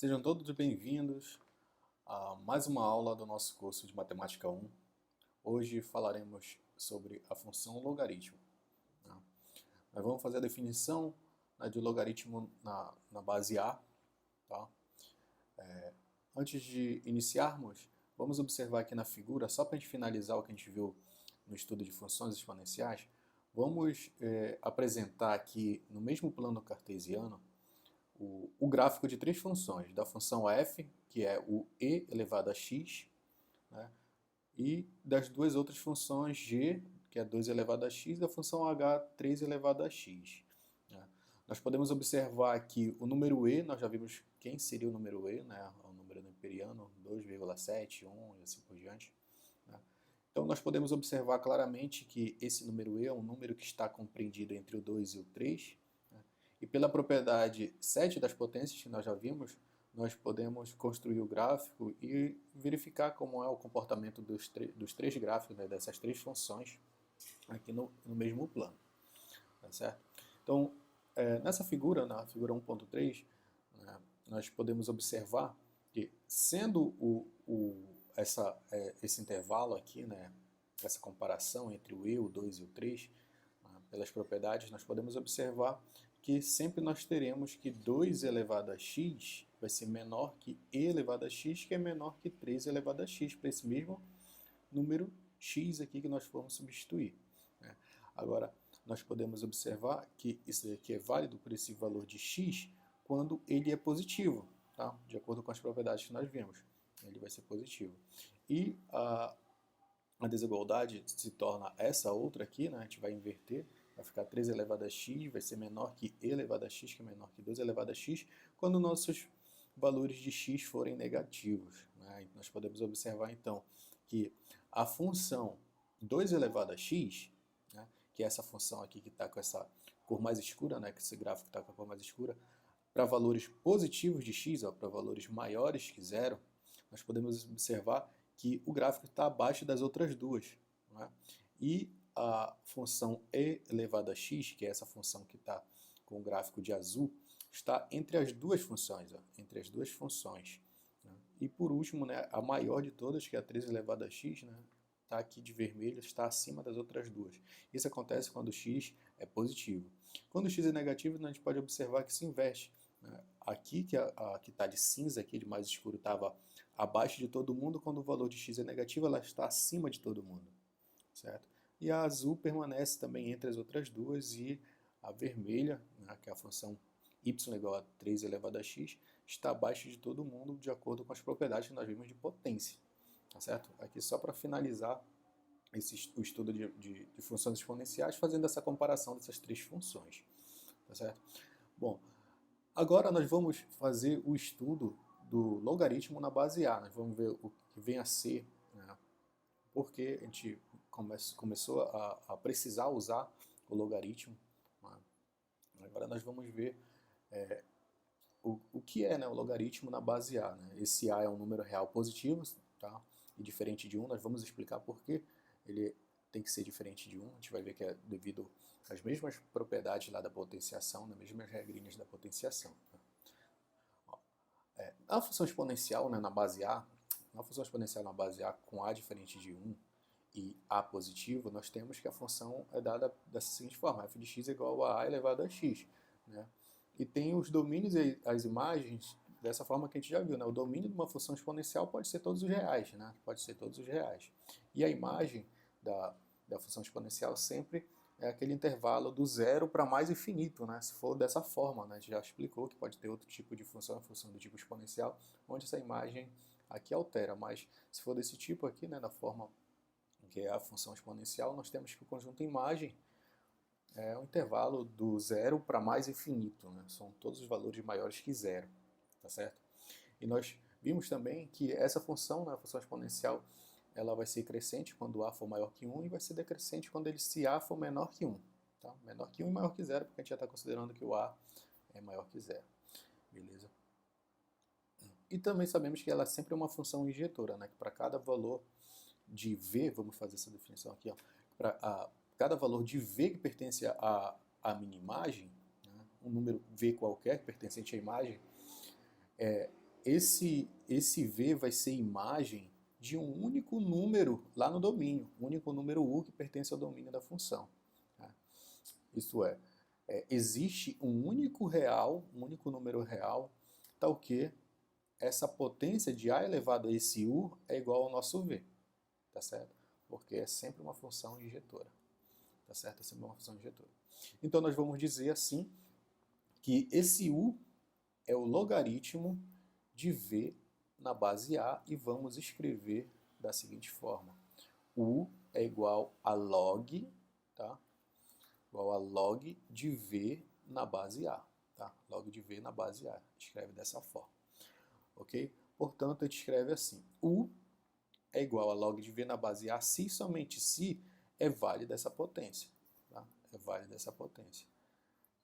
Sejam todos bem-vindos a mais uma aula do nosso curso de Matemática 1. Hoje falaremos sobre a função logaritmo. Nós vamos fazer a definição de logaritmo na base A. Tá? Antes de iniciarmos, vamos observar aqui na figura, só para a gente finalizar o que a gente viu no estudo de funções exponenciais, vamos apresentar aqui no mesmo plano cartesiano o gráfico de três funções, da função f, que é o e elevado a x, né, e das duas outras funções g, que é 2 elevado a x, e da função h, 3 elevado a x. Né. Nós podemos observar aqui o número e, nós já vimos quem seria o número e, né, o número neperiano, 2,7, 1 e assim por diante. Né. Então nós podemos observar claramente que esse número e é um número que está compreendido entre o 2 e o 3, e pela propriedade 7 das potências que nós já vimos, nós podemos construir o gráfico e verificar como é o comportamento dos três gráficos, né, dessas três funções, aqui no mesmo plano. Tá certo? Então, nessa figura, na figura 1.3, né, nós podemos observar que, sendo esse intervalo aqui, né, essa comparação entre o e, o 2 e o 3, pelas propriedades, nós podemos observar que sempre nós teremos que 2 elevado a x vai ser menor que e elevado a x, que é menor que 3 elevado a x, para esse mesmo número x aqui que nós formos substituir. Né? Agora, nós podemos observar que isso aqui é válido por esse valor de x quando ele é positivo, tá? De acordo com as propriedades que nós vimos. Ele vai ser positivo. E a desigualdade se torna essa outra aqui, né? A gente vai inverter, vai ficar 3 elevado a x, vai ser menor que e elevado a x, que é menor que 2 elevado a x, quando nossos valores de x forem negativos. Né? Nós podemos observar, então, que a função 2 elevado a x, né, que é essa função aqui que está com essa cor mais escura, né, que esse gráfico está com a cor mais escura, para valores positivos de x, para valores maiores que zero, nós podemos observar que o gráfico está abaixo das outras duas. Né? E a função e elevado a x, que é essa função que está com o gráfico de azul, está entre as duas funções. Entre as duas funções. Né? E por último, né, a maior de todas, que é a 3 elevado a x, né, está aqui de vermelho, está acima das outras duas. Isso acontece quando o x é positivo. Quando o x é negativo, a gente pode observar que se inverte. Aqui, que está de cinza, aqui de mais escuro, estava abaixo de todo mundo, quando o valor de x é negativo, ela está acima de todo mundo. Certo? E a azul permanece também entre as outras duas, e a vermelha, né, que é a função y igual a 3 elevado a x, está abaixo de todo mundo, de acordo com as propriedades que nós vimos de potência. Tá certo? Aqui só para finalizar o estudo de funções exponenciais, fazendo essa comparação dessas três funções. Tá certo? Bom, agora nós vamos fazer o estudo do logaritmo na base A. Nós vamos ver o que vem a ser, né, porque a gente começou a precisar usar o logaritmo. Né? Agora nós vamos ver o que é, né, o logaritmo na base A. Né? Esse A é um número real positivo, tá? E diferente de 1, nós vamos explicar por que ele tem que ser diferente de 1. A gente vai ver que é devido às mesmas propriedades lá da potenciação, nas mesmas regrinhas da potenciação. A função exponencial, né, na base A, na função exponencial na base A com A diferente de 1 e A positivo, nós temos que a função é dada da seguinte forma: f de x é igual a elevado a x. Né? E tem os domínios e as imagens dessa forma que a gente já viu. Né? O domínio de uma função exponencial pode ser todos os reais. Né? Pode ser todos os reais. E a imagem da função exponencial sempre é aquele intervalo do zero para mais infinito, né? Se for dessa forma, né? A gente já explicou que pode ter outro tipo de função, a função do tipo exponencial, onde essa imagem aqui altera, mas se for desse tipo aqui, né, da forma que é a função exponencial, nós temos que o conjunto imagem é um intervalo do zero para mais infinito, né? São todos os valores maiores que zero, tá certo? E nós vimos também que essa função, né, a função exponencial, ela vai ser crescente quando A for maior que 1 e vai ser decrescente quando se A for menor que 1. Tá? Menor que 1 e maior que 0, porque a gente já está considerando que o A é maior que 0. Beleza? E também sabemos que ela é sempre uma função injetora, né? Que para cada valor de V, vamos fazer essa definição aqui, para cada valor de V que pertence à minha imagem, né, um número V qualquer pertencente à imagem, esse V vai ser imagem de um único número lá no domínio, um único número U que pertence ao domínio da função. Tá? Isso é, existe um único real, um único número real, tal que essa potência de A elevado a esse U é igual ao nosso V, tá certo? Porque é sempre uma função injetora, tá certo? É sempre uma função injetora. Então nós vamos dizer assim que esse U é o logaritmo de V na base A e vamos escrever da seguinte forma. U é igual a log, tá? Igual a log de V na base A, tá? Log de V na base A. Escreve dessa forma, ok? Portanto, a gente escreve assim. U é igual a log de V na base A se somente se é válida essa potência, tá? É válida essa potência.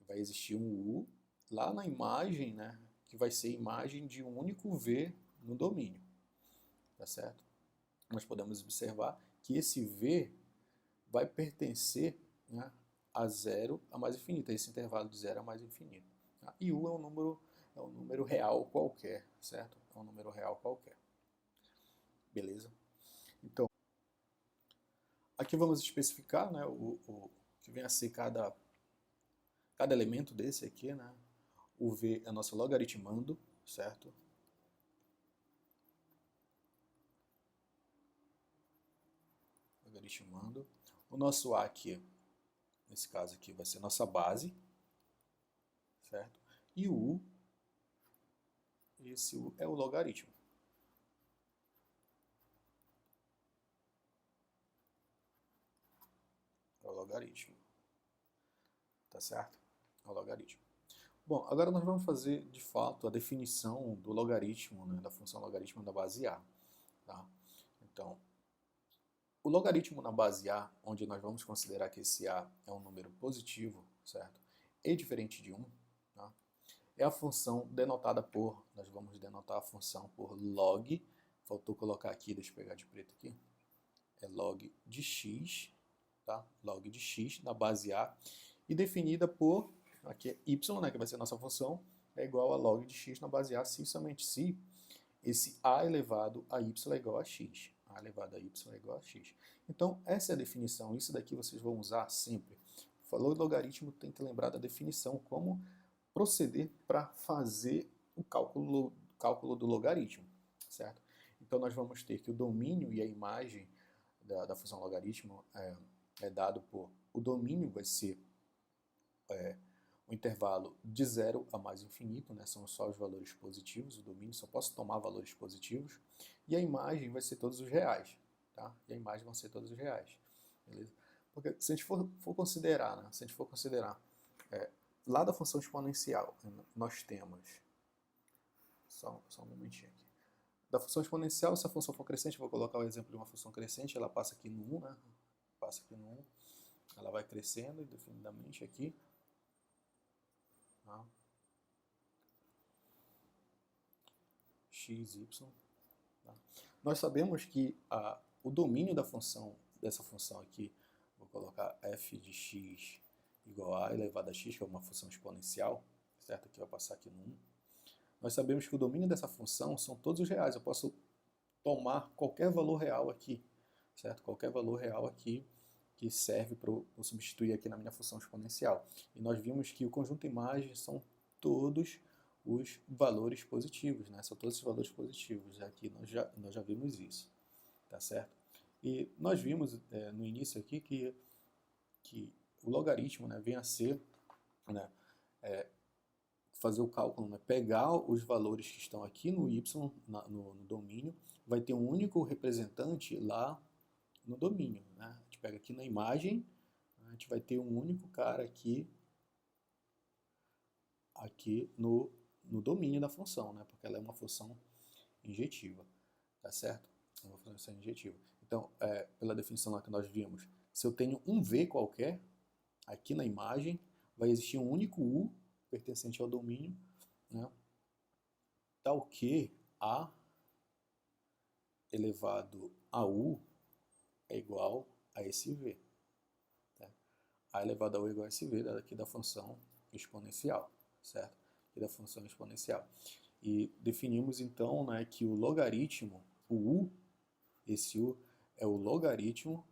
Vai existir um U lá na imagem, né? Que vai ser imagem de um único V no domínio, tá certo? Nós podemos observar que esse V vai pertencer, né, a zero a mais infinito, a esse intervalo de zero a mais infinito. Tá? E U é um número real qualquer, certo? É um número real qualquer. Beleza? Então, aqui vamos especificar, né, o que vem a ser cada elemento desse aqui, né? O V é nosso logaritmando, certo? Logaritmando. O nosso A aqui, nesse caso aqui, vai ser nossa base, certo? E o U, esse U é o logaritmo. É o logaritmo. Tá certo? É o logaritmo. Bom, agora nós vamos fazer, de fato, a definição do logaritmo, né, da função logaritmo da base A. Tá? Então, o logaritmo na base A, onde nós vamos considerar que esse A é um número positivo, certo? E diferente de 1, tá? É a função denotada por, nós vamos denotar a função por log, faltou colocar aqui, deixa eu pegar de preto aqui, é log de x, tá? Log de x na base A, e definida por, aqui é y, né, que vai ser a nossa função, é igual a log de x na base A, se e somente se esse a elevado a y é igual a x. A elevado a y é igual a x. Então, essa é a definição. Isso daqui vocês vão usar sempre. Falou em logaritmo, tem que lembrar da definição, como proceder para fazer o cálculo do logaritmo, certo? Então, nós vamos ter que o domínio e a imagem da função logaritmo é dado por... O domínio vai ser o intervalo de 0 a mais infinito, né? São só os valores positivos, o domínio só posso tomar valores positivos, e a imagem vai ser todos os reais, tá? E a imagem vão ser todos os reais, beleza? Porque se a gente for considerar, né? Se a gente for considerar, lá da função exponencial, nós temos, só um momentinho aqui, da função exponencial, se a função for crescente, eu vou colocar o exemplo de uma função crescente, ela passa aqui no 1, né? Passa aqui no 1, ela vai crescendo indefinidamente aqui, tá? x, y. Tá? Nós sabemos que o domínio dessa função aqui, vou colocar f de x igual a elevado a x, que é uma função exponencial, certo? Aqui vai passar aqui no 1. Nós sabemos que o domínio dessa função são todos os reais. Eu posso tomar qualquer valor real aqui, certo? Qualquer valor real aqui que serve para eu substituir aqui na minha função exponencial. E nós vimos que o conjunto imagem são todos os valores positivos, né? São todos os valores positivos. Aqui nós já vimos isso, tá certo? E nós vimos no início aqui que o logaritmo, né, vem a ser, né, fazer o cálculo, né, pegar os valores que estão aqui no y, no domínio, vai ter um único representante lá no domínio, né? A gente pega aqui na imagem, a gente vai ter um único cara aqui no domínio da função, né? Porque ela é uma função injetiva, tá certo? É uma função injetiva. Então, pela definição lá que nós vimos, se eu tenho um V qualquer, aqui na imagem, vai existir um único U pertencente ao domínio, né? Tal que A elevado a U é igual a esse V. Tá? A elevado a U é igual a esse V, daqui da função exponencial, certo? Aqui da função exponencial. E definimos então, né, que o logaritmo, o u, esse u é o logaritmo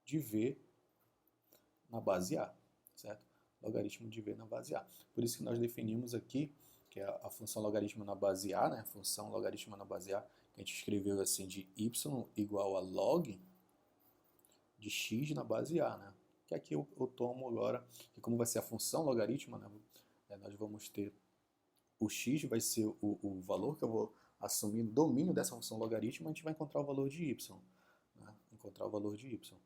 de v na base a, certo? Logaritmo de v na base a. Por isso que nós definimos aqui, que é a função logaritmo na base a, né, a função logaritmo na base a, que a gente escreveu assim de y igual a log de x na base a, né? Que aqui eu tomo agora, que como vai ser a função logaritma, né, nós vamos ter o x vai ser o valor que eu vou assumir no domínio dessa função logaritma, a gente vai encontrar o valor de y, né? Encontrar o valor de y,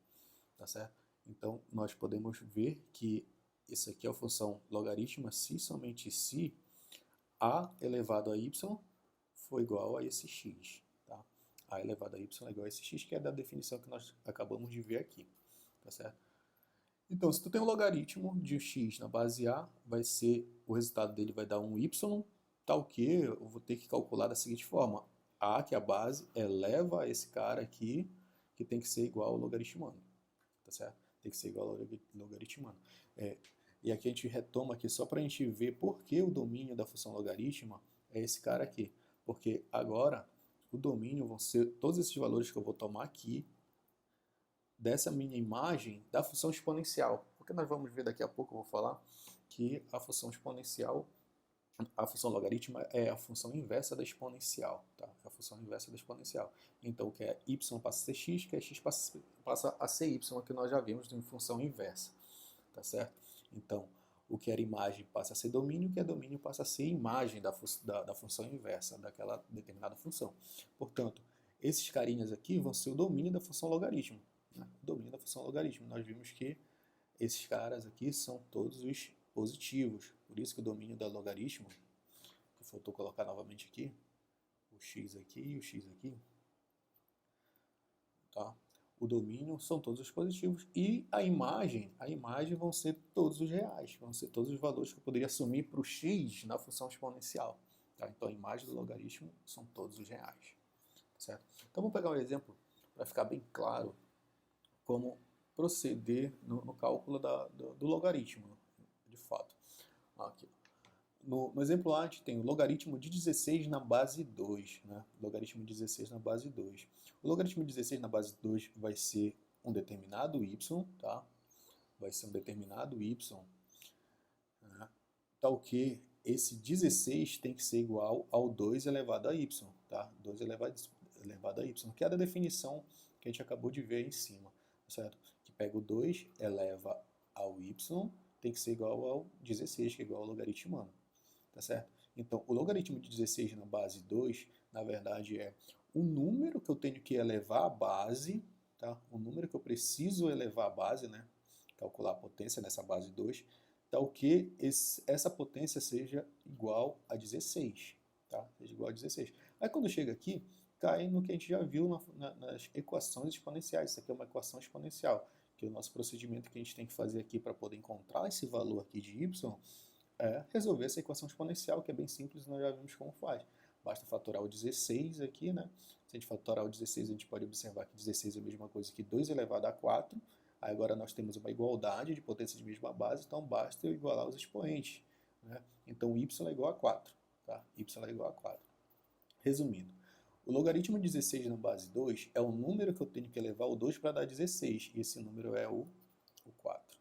tá certo? Então, nós podemos ver que isso aqui é a função logaritma se somente se a elevado a y for igual a esse x, tá? A elevado a y é igual a esse x, que é da definição que nós acabamos de ver aqui, tá certo? Então, se tu tem um logaritmo de x na base a, o resultado dele vai dar um y, tal que eu vou ter que calcular da seguinte forma: a, que é a base, eleva a esse cara aqui, que tem que ser igual ao logaritmano, tá certo? Tem que ser igual ao logaritmano. E aqui a gente retoma aqui só para a gente ver por que o domínio da função logaritma é esse cara aqui. Porque agora o domínio vão ser todos esses valores que eu vou tomar aqui, dessa minha imagem da função exponencial. Porque nós vamos ver daqui a pouco, eu vou falar, que a função exponencial, a função logaritma é a função inversa da exponencial. Tá? É a função inversa da exponencial. Então, o que é y passa a ser x, que é x passa a ser y, que nós já vimos em função inversa. Tá certo? Então, o que era imagem passa a ser domínio, o que é domínio passa a ser imagem da função inversa, daquela determinada função. Portanto, esses carinhas aqui vão ser o domínio da função logaritmo. O domínio da função logaritmo. Nós vimos que esses caras aqui são todos os positivos. Por isso que o domínio da logaritmo, que faltou colocar novamente aqui, o x aqui e o x aqui, tá? O domínio são todos os positivos e a imagem vão ser todos os reais, vão ser todos os valores que eu poderia assumir para o x na função exponencial. Tá? Então a imagem do logaritmo são todos os reais. Certo? Então vamos pegar um exemplo para ficar bem claro como proceder no cálculo do logaritmo, de fato. Aqui. No exemplo A, a gente tem o logaritmo de 16 na base 2. Né? Logaritmo de 16 na base 2. O logaritmo de 16 na base 2 vai ser um determinado y, tá? Vai ser um determinado y, né? Tal que esse 16 tem que ser igual ao 2 elevado a y, tá? 2 elevado a y, que é a da definição que a gente acabou de ver aí em cima, certo? Que pega o 2, eleva ao y, tem que ser igual ao 16, que é igual ao logaritmano. Tá certo? Então, o logaritmo de 16 na base 2, na verdade, é o número que eu tenho que elevar à base, tá? O número que eu preciso elevar à base, né? Calcular a potência dessa base 2, tal que essa potência seja igual a 16, tá? Seja igual a 16. Aí, quando chega aqui, cai no que a gente já viu nas equações exponenciais. Isso aqui é uma equação exponencial, que é o nosso procedimento que a gente tem que fazer aqui para poder encontrar esse valor aqui de y, é resolver essa equação exponencial, que é bem simples e nós já vimos como faz. Basta fatorar o 16 aqui, né? Se a gente fatorar o 16, a gente pode observar que 16 é a mesma coisa que 2 elevado a 4. Aí agora nós temos uma igualdade de potência de mesma base, então basta eu igualar os expoentes. Né? Então y é igual a 4. Tá? Y é igual a 4. Resumindo, o logaritmo de 16 na base 2 é o número que eu tenho que elevar o 2 para dar 16. E esse número é o 4.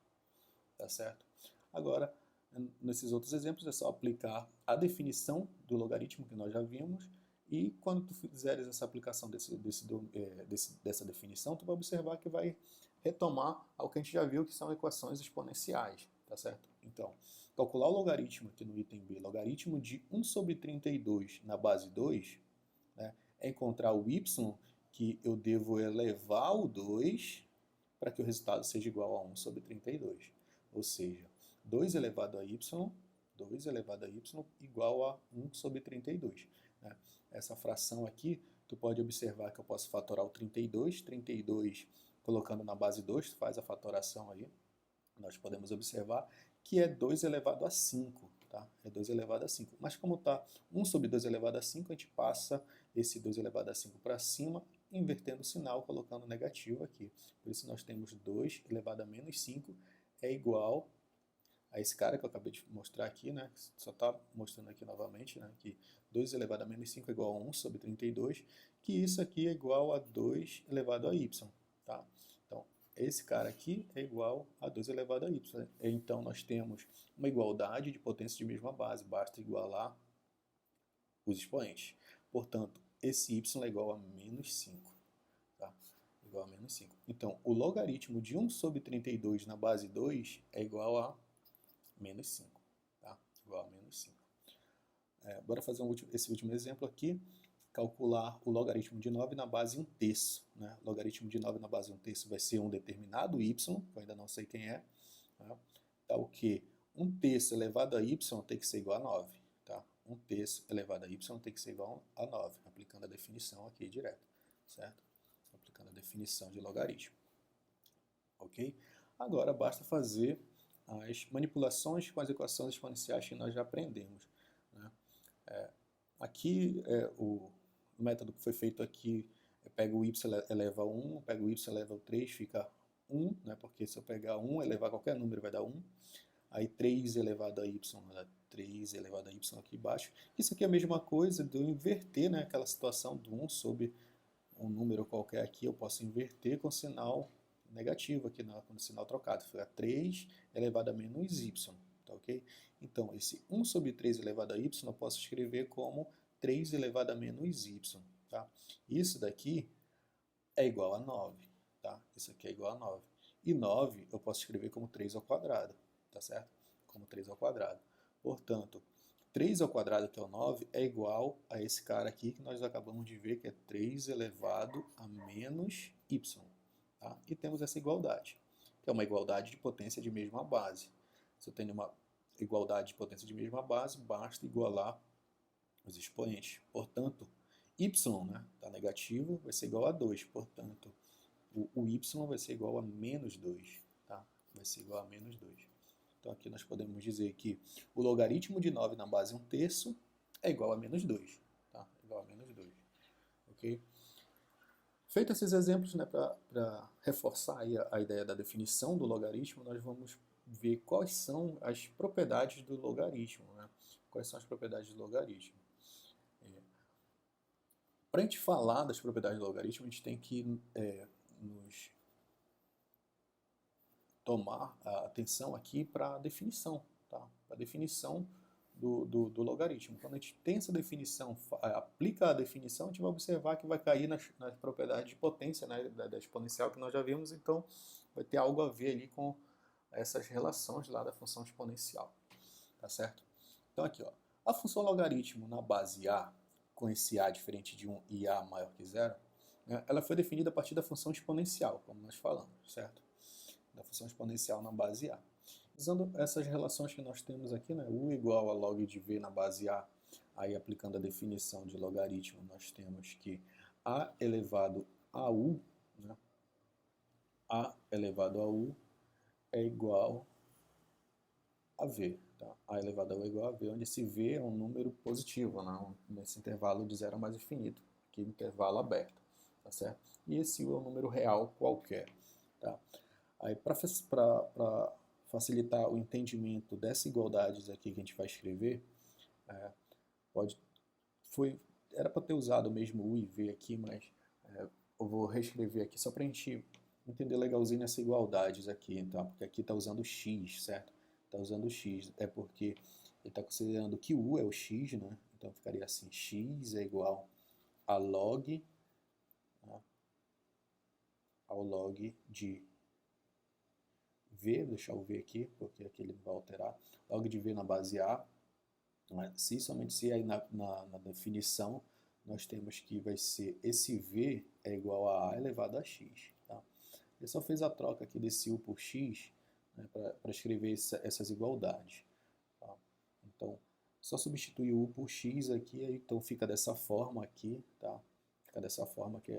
Tá certo? Agora, nesses outros exemplos, é só aplicar a definição do logaritmo que nós já vimos, e quando tu fizeres essa aplicação dessa definição, tu vai observar que vai retomar ao que a gente já viu, que são equações exponenciais, tá certo? Então, calcular o logaritmo aqui no item B, logaritmo de 1 sobre 32 na base 2, né, é encontrar o y que eu devo elevar o 2 para que o resultado seja igual a 1 sobre 32. Ou seja, 2 elevado a y igual a 1 sobre 32. Né? Essa fração aqui, tu pode observar que eu posso fatorar o 32 colocando na base 2, tu faz a fatoração aí, nós podemos observar que é 2 elevado a 5. Tá? É 2 elevado a 5. Mas como está 1 sobre 2 elevado a 5, a gente passa esse 2 elevado a 5 para cima, invertendo o sinal, colocando negativo aqui. Por isso nós temos 2 elevado a menos 5 é igual a esse cara que eu acabei de mostrar aqui, né, só está mostrando aqui novamente, né, que 2 elevado a menos 5 é igual a 1 sobre 32, que isso aqui é igual a 2 elevado a y, tá? Então, esse cara aqui é igual a 2 elevado a y. Então, nós temos uma igualdade de potência de mesma base, basta igualar os expoentes. Portanto, esse y é igual a menos 5, tá? Igual a menos 5. Então, o logaritmo de 1 sobre 32 na base 2 é igual a menos 5, tá? Igual a menos 5. Bora fazer esse último exemplo aqui. Calcular o logaritmo de 9 na base 1/3. Né? O logaritmo de 9 na base 1/3 vai ser um determinado y, que eu ainda não sei quem é. Tá? Tá o que? 1/3 elevado a y tem que ser igual a 9. Tá? 1/3 elevado a y tem que ser igual a 9, aplicando a definição aqui direto. Certo? Aplicando a definição de logaritmo. Ok? Agora basta fazer as manipulações com as equações exponenciais que nós já aprendemos. Né? Aqui, o método que foi feito aqui, pega o y eleva a 1, pega o y eleva a 3, fica 1, né? Porque se eu pegar 1 elevar qualquer número vai dar 1. Aí 3 elevado a y, 3 elevado a y aqui embaixo. Isso aqui é a mesma coisa de eu inverter, né? Aquela situação do 1 sobre um número qualquer aqui, eu posso inverter com sinal negativo aqui, com o sinal trocado. Fica 3 elevado a menos y, tá ok? Então, esse 1 sobre 3 elevado a y eu posso escrever como 3 elevado a menos y, tá? Isso daqui é igual a 9, tá? Isso aqui é igual a 9. E 9 eu posso escrever como 3 ao quadrado, tá certo? Como 3 ao quadrado. Portanto, 3 ao quadrado, que é o 9, é igual a esse cara aqui que nós acabamos de ver, que é 3 elevado a menos y. Tá? E temos essa igualdade, que é uma igualdade de potência de mesma base. Se eu tenho uma igualdade de potência de mesma base, basta igualar os expoentes. Portanto, y, né, tá negativo, vai ser igual a 2. Portanto, o y vai ser igual a menos 2. Tá? Vai ser igual a menos 2. Então, aqui nós podemos dizer que o logaritmo de 9 na base 1/3 é igual a menos 2. Tá? Igual a menos 2. Ok? Feito esses exemplos, né, para reforçar aí a ideia da definição do logaritmo, nós vamos ver quais são as propriedades do logaritmo. Né? Quais são as propriedades do logaritmo? Para a gente falar das propriedades do logaritmo, a gente tem que nos tomar a atenção aqui para a definição, tá? A definição do logaritmo. Quando a gente tem essa definição, aplica a definição, a gente vai observar que vai cair nas propriedades de potência, né, da exponencial que nós já vimos, então vai ter algo a ver ali com essas relações lá da função exponencial, tá certo? Então aqui, ó, a função logaritmo na base A, com esse A diferente de 1 e A maior que 0, né, ela foi definida a partir da função exponencial, como nós falamos, certo? Da função exponencial na base A. Usando essas relações que nós temos aqui, né, U igual a log de V na base A, aí aplicando a definição de logaritmo, nós temos que A elevado a U, né, A elevado a U é igual a V. Tá? A elevado a U é igual a V, onde esse V é um número positivo, né, nesse intervalo de 0 a mais infinito, que é um intervalo aberto. Tá certo? E esse U é um número real qualquer. Tá? Aí, para facilitar o entendimento dessas igualdades aqui que a gente vai escrever, era para ter usado mesmo U e V aqui, mas eu vou reescrever aqui só para a gente entender legalzinho essas igualdades aqui, tá? Porque aqui está usando x, certo? Está usando x, é porque ele está considerando que U é o x, né? Então ficaria assim, x é igual a log, né, ao log de V, vou deixar o V aqui, porque aqui ele vai alterar, log de V na base A, né? Somente se aí na definição nós temos que vai ser esse V é igual a elevado a x. Tá? Ele só fez a troca aqui desse U por x, né, para escrever essas igualdades. Tá? Então, só substituir U por x aqui, então fica dessa forma aqui, tá? Fica dessa forma que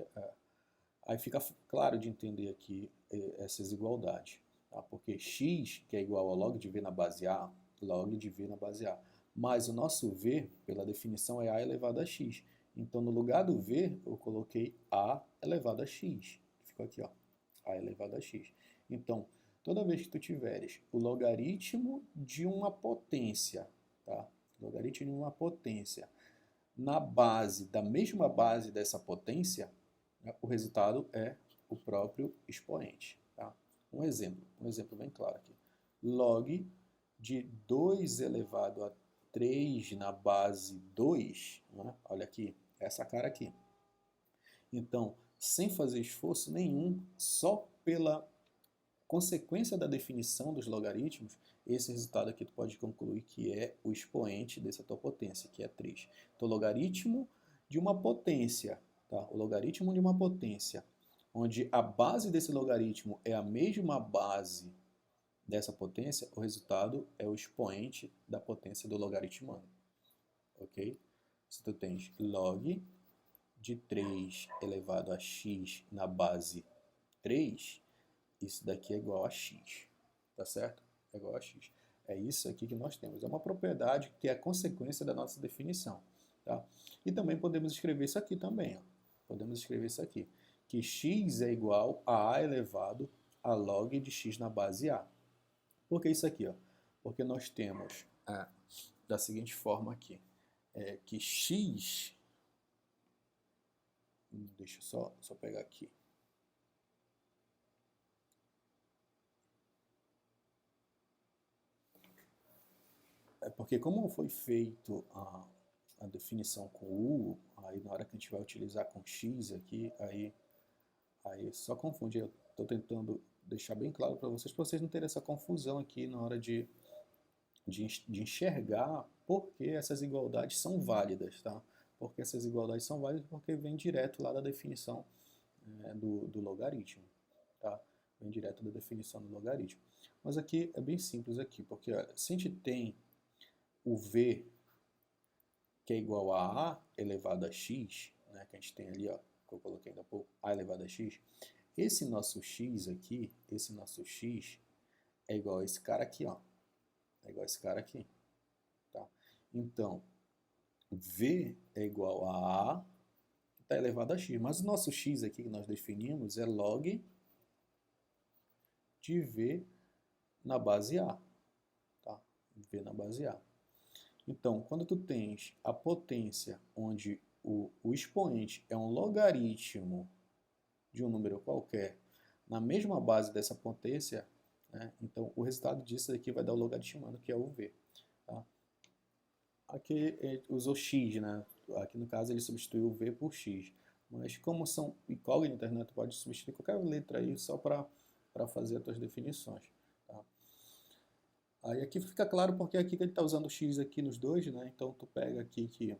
aí fica claro de entender aqui essas igualdades. Tá? Porque x, que é igual a log de V na base A, log de V na base A, mas o nosso V, pela definição, é A elevado a x. Então, no lugar do V, eu coloquei A elevado a x. Ficou aqui, ó, A elevado a x. Então, toda vez que tu tiveres o logaritmo de uma potência, tá? Logaritmo de uma potência na base da mesma base dessa potência, né, o resultado é o próprio expoente, tá? Um exemplo bem claro aqui. Log de 2 elevado a 3 na base 2, né? Olha aqui, essa cara aqui. Então, sem fazer esforço nenhum, só pela consequência da definição dos logaritmos, esse resultado aqui tu pode concluir que é o expoente dessa tua potência, que é 3. Então, o logaritmo de uma potência, tá? O logaritmo de uma potência, onde a base desse logaritmo é a mesma base dessa potência, o resultado é o expoente da potência do logaritmando. Ok? Se tu tens log de 3 elevado a x na base 3, isso daqui é igual a x, tá certo? É igual a x. É isso aqui que nós temos. É uma propriedade que é a consequência da nossa definição, tá? E também podemos escrever isso aqui também, ó. Podemos escrever isso aqui, que x é igual a elevado a log de x na base a. Por que isso aqui, ó? Porque nós temos da seguinte forma aqui, que x, deixa eu só pegar aqui. É porque como foi feito a definição com U, aí na hora que a gente vai utilizar com X aqui, aí só confunde. Eu estou tentando deixar bem claro para vocês não terem essa confusão aqui na hora de enxergar por que essas igualdades são válidas, tá? Porque essas igualdades são válidas porque vem direto lá da definição do logaritmo, tá? Vem direto da definição do logaritmo. Mas aqui é bem simples aqui, porque olha, se a gente tem o V, que é igual a A elevado a X, né, que a gente tem ali, ó, que eu coloquei ainda há pouco, A elevado a X, esse nosso X aqui, esse nosso X é igual a esse cara aqui, ó. É igual a esse cara aqui, tá? Então, V é igual a A, que está elevado a X. Mas o nosso X aqui que nós definimos é log de V na base A, tá? V na base A. Então, quando tu tens a potência onde o expoente é um logaritmo de um número qualquer na mesma base dessa potência, né, então o resultado disso aqui vai dar o logaritmando, que é o V. Tá? Aqui usou x, né? Aqui no caso ele substituiu o V por x. Mas como são incógnitas, né, tu pode substituir qualquer letra aí só para fazer as tuas definições. Tá? Aí aqui fica claro porque aqui que ele está usando o x aqui nos dois, né? Então tu pega aqui que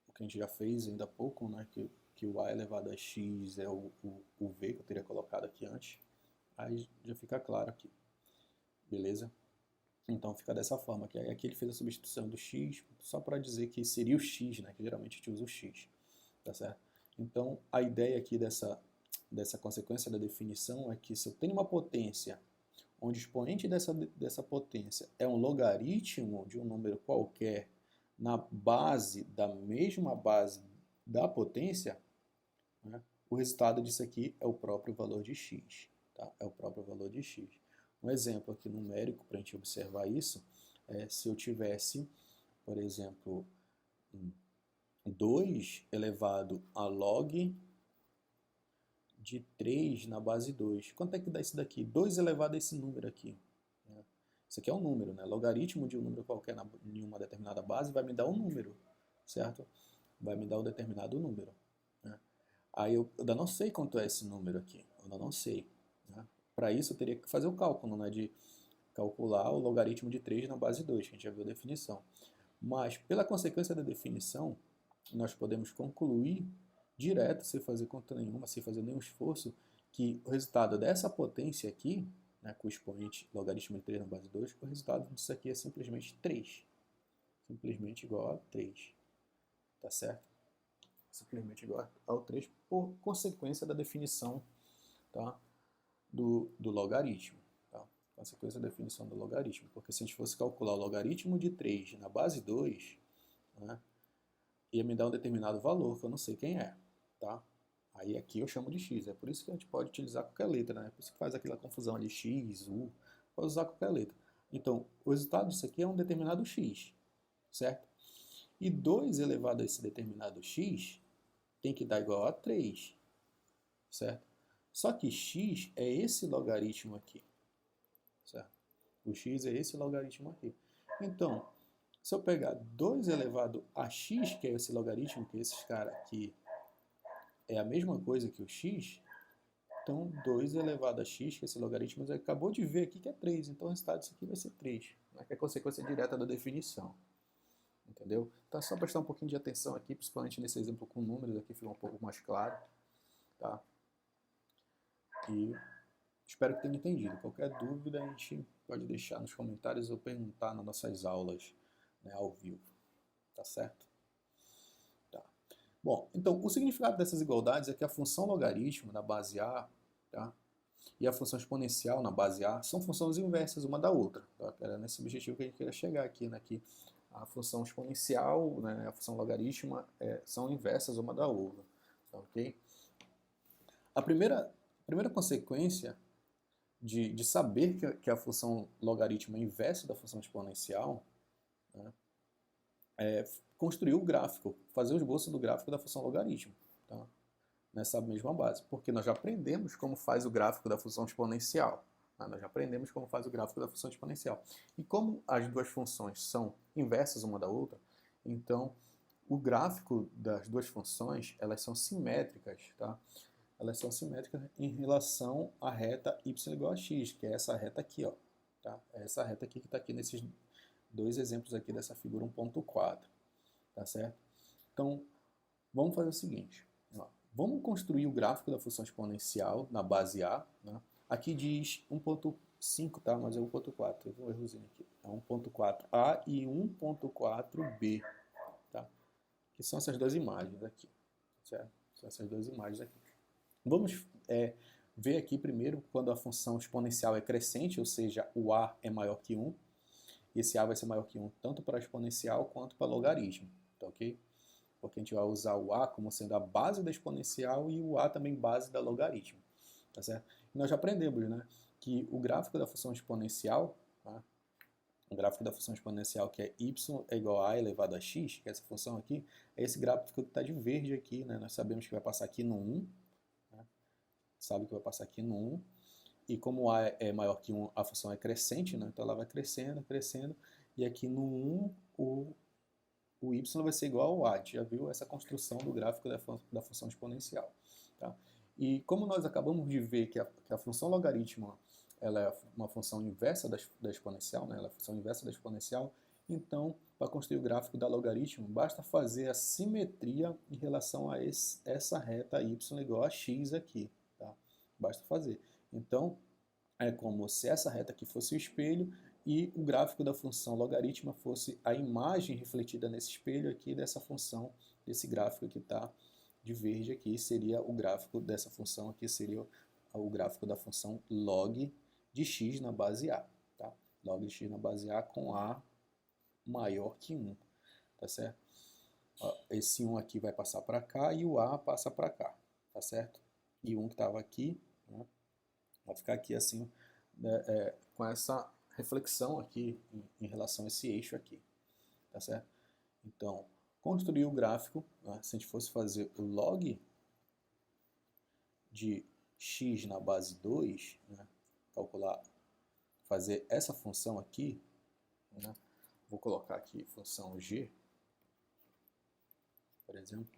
o que a gente já fez ainda há pouco, né? Que o a elevado a x é o v que eu teria colocado aqui antes. Aí já fica claro aqui, beleza? Então fica dessa forma, que aqui ele fez a substituição do x só para dizer que seria o x, né? Que geralmente a gente usa o x, tá certo? Então a ideia aqui dessa consequência da definição é que se eu tenho uma potência onde o expoente dessa potência é um logaritmo de um número qualquer na base da mesma base da potência, né, o resultado disso aqui é o próprio valor de x. Tá? É o próprio valor de x. Um exemplo aqui numérico para a gente observar isso é se eu tivesse, por exemplo, 2 elevado a log de 3 na base 2. Quanto é que dá isso daqui? 2 elevado a esse número aqui. Né? Isso aqui é um número, né? Logaritmo de um número qualquer em uma determinada base vai me dar um número, certo? Vai me dar um determinado número. Né? Aí eu ainda não sei quanto é esse número aqui. Eu ainda não sei. Né? Para isso eu teria que fazer o cálculo, né? De calcular o logaritmo de 3 na base 2, que a gente já viu a definição. Mas, pela consequência da definição, nós podemos concluir direto, sem fazer conta nenhuma, sem fazer nenhum esforço, que o resultado dessa potência aqui, né, com o expoente logaritmo de 3 na base 2, o resultado disso aqui é simplesmente 3. Simplesmente igual a 3. Tá certo? Simplesmente igual ao 3 por consequência da definição, tá, do logaritmo. Tá? Consequência da definição do logaritmo. Porque se a gente fosse calcular o logaritmo de 3 na base 2, né, ia me dar um determinado valor, que eu não sei quem é. Tá? Aí aqui eu chamo de x, é por isso que a gente pode utilizar qualquer letra, né? Por isso que faz aquela confusão ali, x, u, pode usar qualquer letra. Então, o resultado disso aqui é um determinado x, certo? E 2 elevado a esse determinado x tem que dar igual a 3, certo? Só que x é esse logaritmo aqui, certo? O x é esse logaritmo aqui. Então, se eu pegar 2 elevado a x, que é esse logaritmo, que esse cara aqui é a mesma coisa que o x, então 2 elevado a x, que é esse logaritmo, você acabou de ver aqui que é 3, então o resultado disso aqui vai ser 3, né? Que é a consequência direta da definição. Entendeu? Então é só prestar um pouquinho de atenção aqui, principalmente nesse exemplo com números, aqui fica um pouco mais claro. Tá? E espero que tenha entendido. Qualquer dúvida a gente pode deixar nos comentários ou perguntar nas nossas aulas, né, ao vivo. Tá certo? Tá. Bom, então o significado dessas igualdades é que a função logaritmo na base A, tá, e a função exponencial na base A são funções inversas uma da outra. Tá? Era nesse objetivo que a gente queria chegar aqui, né? Que a função exponencial, né, a função logarítmica são inversas uma da outra. Tá, ok? A primeira consequência de saber que a função logarítmica é inversa da função exponencial, né, é construir o gráfico, fazer o esboço do gráfico da função logarítmica, tá? Nessa mesma base, porque nós já aprendemos como faz o gráfico da função exponencial. Tá? Nós já aprendemos como faz o gráfico da função exponencial. E como as duas funções são inversas uma da outra, então o gráfico das duas funções elas são simétricas, tá? Elas são simétricas em relação à reta y igual a x, que é essa reta aqui, ó, tá? É essa reta aqui que está aqui nesses dois exemplos aqui dessa figura 1.4, tá certo? Então, vamos fazer o seguinte, ó, vamos construir o gráfico da função exponencial na base A, né? Aqui diz 1.5, tá? Mas é 1.4, teve um errozinho aqui. É 1.4A e 1.4B, tá? Que são essas duas imagens aqui, certo? São essas duas imagens aqui. Vamos ver aqui primeiro quando a função exponencial é crescente, ou seja, o a é maior que 1. E esse a vai ser maior que 1 tanto para exponencial quanto para logaritmo, tá ok? Porque a gente vai usar o a como sendo a base da exponencial e o a também base da logaritmo, tá certo? E nós já aprendemos, né, que o gráfico da função exponencial, tá? O gráfico da função exponencial que é y é igual a elevado a x, que é essa função aqui, é esse gráfico que está de verde aqui, né? Nós sabemos que vai passar aqui no 1, sabe que vai passar aqui no 1, e como a é maior que 1, a função é crescente, né? Então ela vai crescendo, crescendo, e aqui no 1 o y vai ser igual ao a. A gente já viu essa construção do gráfico da função exponencial. Tá? E como nós acabamos de ver que a função logarítmica ela é uma função inversa da exponencial, né? Ela é a função inversa da exponencial, então, para construir o gráfico da logaritmo, basta fazer a simetria em relação a essa reta y igual a x aqui. Tá? Basta fazer. Então, é como se essa reta aqui fosse o espelho e o gráfico da função logarítmica fosse a imagem refletida nesse espelho aqui dessa função, desse gráfico que está de verde aqui, seria o gráfico dessa função aqui, seria o gráfico da função log de x na base A. Tá? Log de x na base A com A maior que 1. Tá certo? Esse 1 aqui vai passar para cá e o A passa para cá. Tá certo? E o 1 que estava aqui, né, vai ficar aqui assim, né, com essa reflexão aqui em relação a esse eixo aqui, tá certo? Então, construir o gráfico, né, se a gente fosse fazer o log de x na base 2, né, calcular, fazer essa função aqui, né, vou colocar aqui função g, por exemplo,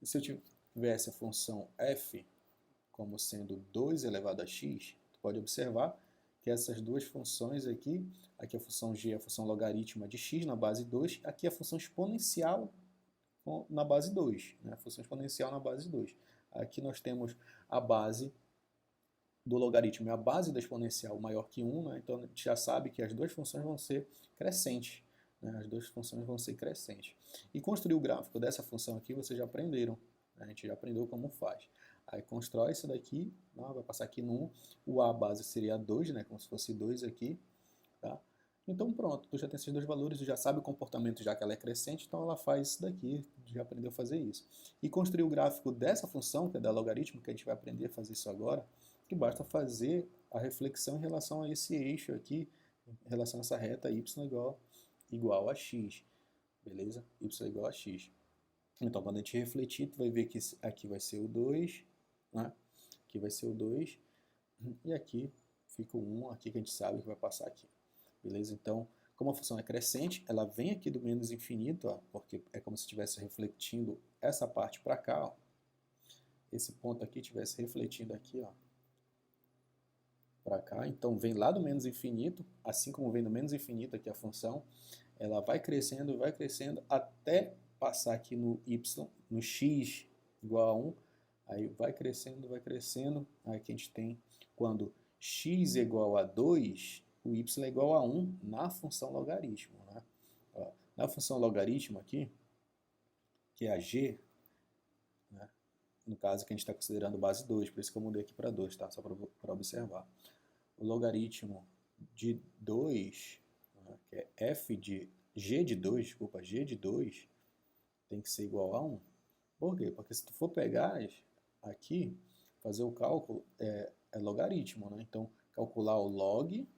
e se eu tivesse a função f como sendo 2 elevado a x, tu pode observar que essas duas funções aqui a função g é a função logarítmica de x na base 2, aqui a função exponencial na base 2, né? A função exponencial na base 2. Aqui nós temos a base do logaritmo, a base da exponencial maior que 1, né? Então a gente já sabe que as duas funções vão ser crescentes, né? As duas funções vão ser crescentes. E construir o gráfico dessa função aqui vocês já aprenderam, né? A gente já aprendeu como faz. Aí constrói isso daqui, vai passar aqui no 1, o a base seria 2, né, como se fosse 2 aqui, tá? Então pronto, tu já tem esses dois valores, tu já sabe o comportamento já que ela é crescente, então ela faz isso daqui, já aprendeu a fazer isso. E construir o gráfico dessa função, que é da logaritmo, que a gente vai aprender a fazer isso agora, que basta fazer a reflexão em relação a esse eixo aqui, em relação a essa reta y igual a x, beleza? Y igual a x. Então quando a gente refletir, tu vai ver que aqui vai ser o 2, né? Aqui vai ser o 2, e aqui fica o 1, aqui que a gente sabe que vai passar aqui. Beleza? Então, como a função é crescente, ela vem aqui do menos infinito, ó, porque é como se estivesse refletindo essa parte para cá, ó. Esse ponto aqui estivesse refletindo aqui, ó, para cá. Então, vem lá do menos infinito, assim como vem do menos infinito aqui a função, ela vai crescendo até passar aqui no y, no x igual a 1. Aí vai crescendo, aí que a gente tem quando x é igual a 2, o y é igual a 1 na função logaritmo, né? Ó, na função logaritmo aqui, que é a g, né? No caso que a gente está considerando base 2, por isso que eu mudei aqui para 2, tá? Só para observar. O logaritmo de 2, né? Que é f de g de 2, desculpa, g de 2 tem que ser igual a 1. Por quê? Porque se tu for pegar aqui, fazer o cálculo é logaritmo, né? Então, calcular o log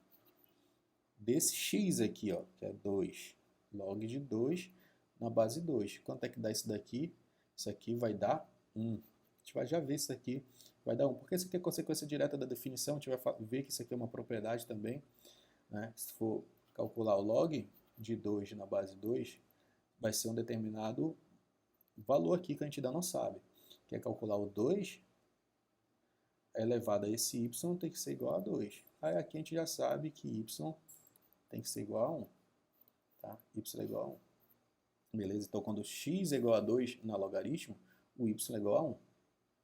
desse x aqui, ó, que é 2. Log de 2 na base 2. Quanto é que dá isso daqui? Isso aqui vai dar 1. A gente vai já ver isso aqui. Vai dar 1. Porque isso aqui é consequência direta da definição. A gente vai ver que isso aqui é uma propriedade também, né? Se for calcular o log de 2 na base 2, vai ser um determinado valor aqui que a gente ainda não sabe. Que é calcular o 2 elevado a esse y tem que ser igual a 2. Aí aqui a gente já sabe que y tem que ser igual a 1. Tá? Y é igual a 1. Beleza? Então, quando x é igual a 2 na logaritmo, o y é igual a 1.